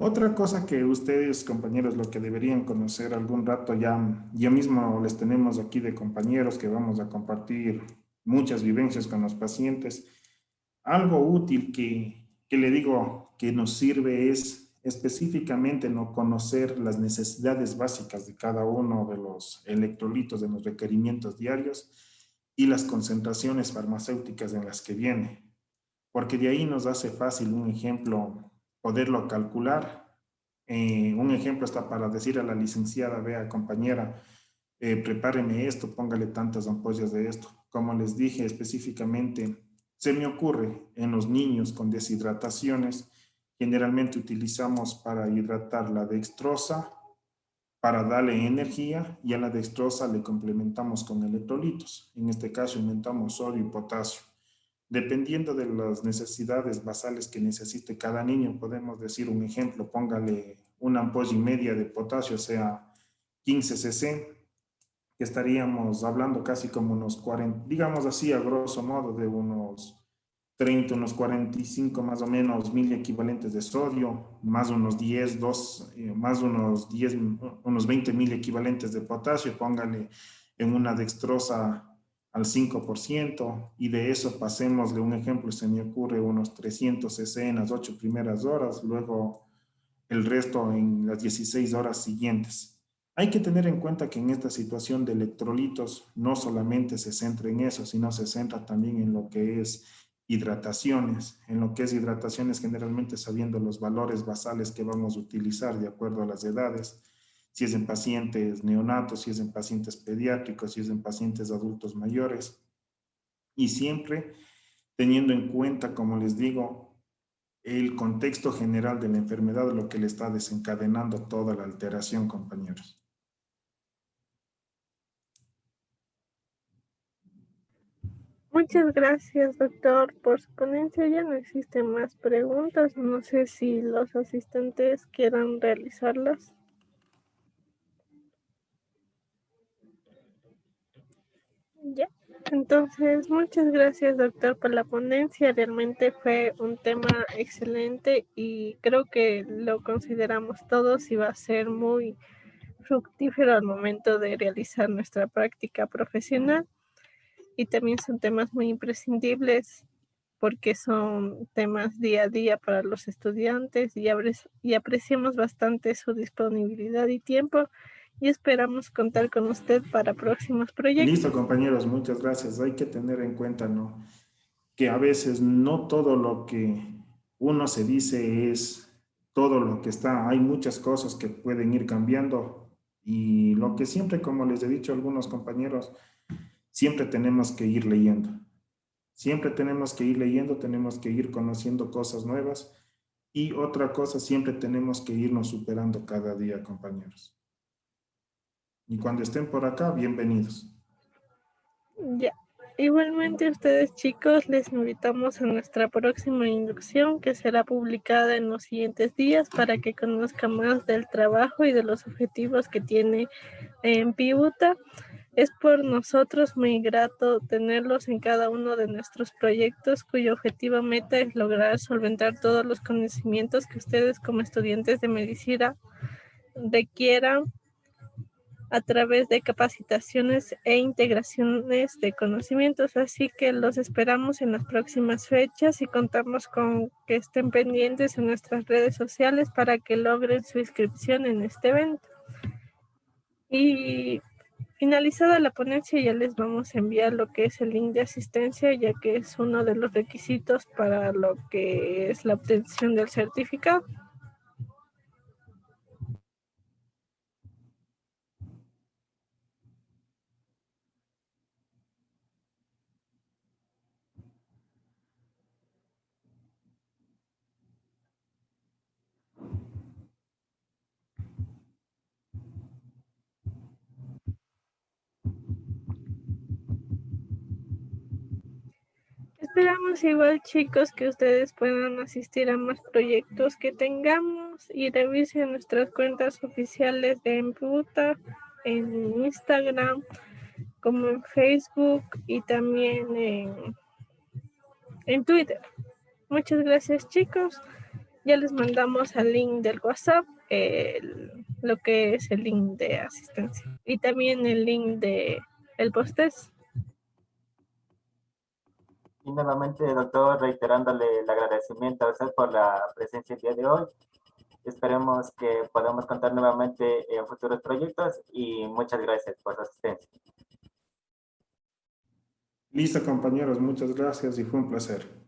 Speaker 2: Otra cosa que ustedes, compañeros, lo que deberían conocer algún rato, ya mismo les tenemos aquí de compañeros que vamos a compartir muchas vivencias con los pacientes. Algo útil que le digo que nos sirve es específicamente no conocer las necesidades básicas de cada uno de los electrolitos de los requerimientos diarios y las concentraciones farmacéuticas en las que viene, porque de ahí nos hace fácil un ejemplo poderlo calcular. Un ejemplo está para decir a la licenciada, vea compañera, prepáreme esto, póngale tantas ampollas de esto. Como les dije específicamente, se me ocurre en los niños con deshidrataciones, generalmente utilizamos para hidratar la dextrosa, para darle energía, y a la dextrosa le complementamos con electrolitos. En este caso, aumentamos sodio y potasio. Dependiendo de las necesidades basales que necesite cada niño, podemos decir un ejemplo, póngale una ampolla y media de potasio, o sea, 15 cc, que estaríamos hablando casi como unos 40, digamos así, a grosso modo, de unos 30, unos 45 más o menos mil equivalentes de sodio, más unos 10, más unos 10, unos 20 mil equivalentes de potasio, póngale en una dextrosa al 5%, y de eso pasémosle un ejemplo, se me ocurre unos 300 cc en las 8 primeras horas, luego el resto en las 16 horas siguientes. Hay que tener en cuenta que en esta situación de electrolitos no solamente se centra en eso, sino se centra también en lo que es hidrataciones. En lo que es hidrataciones, generalmente sabiendo los valores basales que vamos a utilizar de acuerdo a las edades, si es en pacientes neonatos, si es en pacientes pediátricos, si es en pacientes adultos mayores, y siempre teniendo en cuenta, como les digo, el contexto general de la enfermedad, lo que le está desencadenando toda la alteración, compañeros.
Speaker 3: Muchas gracias, doctor, por su ponencia. Ya no existen más preguntas. No sé si los asistentes quieran realizarlas. Ya. Entonces, muchas gracias, doctor, por la ponencia. Realmente fue un tema excelente y creo que lo consideramos todos y va a ser muy fructífero al momento de realizar nuestra práctica profesional. Y también son temas muy imprescindibles porque son temas día a día para los estudiantes y apreciamos bastante su disponibilidad y tiempo y esperamos contar con usted para próximos proyectos.
Speaker 2: Listo, compañeros, muchas gracias. Hay que tener en cuenta, ¿no?, que a veces no todo lo que uno se dice es todo lo que está. Hay muchas cosas que pueden ir cambiando, y lo que siempre, como les he dicho a algunos compañeros, siempre tenemos que ir leyendo. Siempre tenemos que ir leyendo, tenemos que ir conociendo cosas nuevas, y otra cosa, siempre tenemos que irnos superando cada día, compañeros. Y cuando estén por acá, bienvenidos.
Speaker 3: Ya. Igualmente ustedes, chicos, les invitamos a nuestra próxima inducción que será publicada en los siguientes días para que conozcan más del trabajo y de los objetivos que tiene EMPI-UTA. Es por nosotros muy grato tenerlos en cada uno de nuestros proyectos, cuyo objetivo meta es lograr solventar todos los conocimientos que ustedes como estudiantes de medicina requieran a través de capacitaciones e integraciones de conocimientos. Así que los esperamos en las próximas fechas y contamos con que estén pendientes en nuestras redes sociales para que logren su inscripción en este evento. Y finalizada la ponencia, ya les vamos a enviar lo que es el link de asistencia, ya que es uno de los requisitos para lo que es la obtención del certificado. Esperamos igual, chicos, que ustedes puedan asistir a más proyectos que tengamos y revisen nuestras cuentas oficiales de EMPI-UTA en Instagram, como en Facebook y también en Twitter. Muchas gracias, chicos. Ya les mandamos al link del WhatsApp lo que es el link de asistencia y también el link de el post-test.
Speaker 1: Y nuevamente, doctor, reiterándole el agradecimiento a usted por la presencia el día de hoy. Esperemos que podamos contar nuevamente en futuros proyectos y muchas gracias por su asistencia.
Speaker 2: Listo, compañeros, muchas gracias y fue un placer.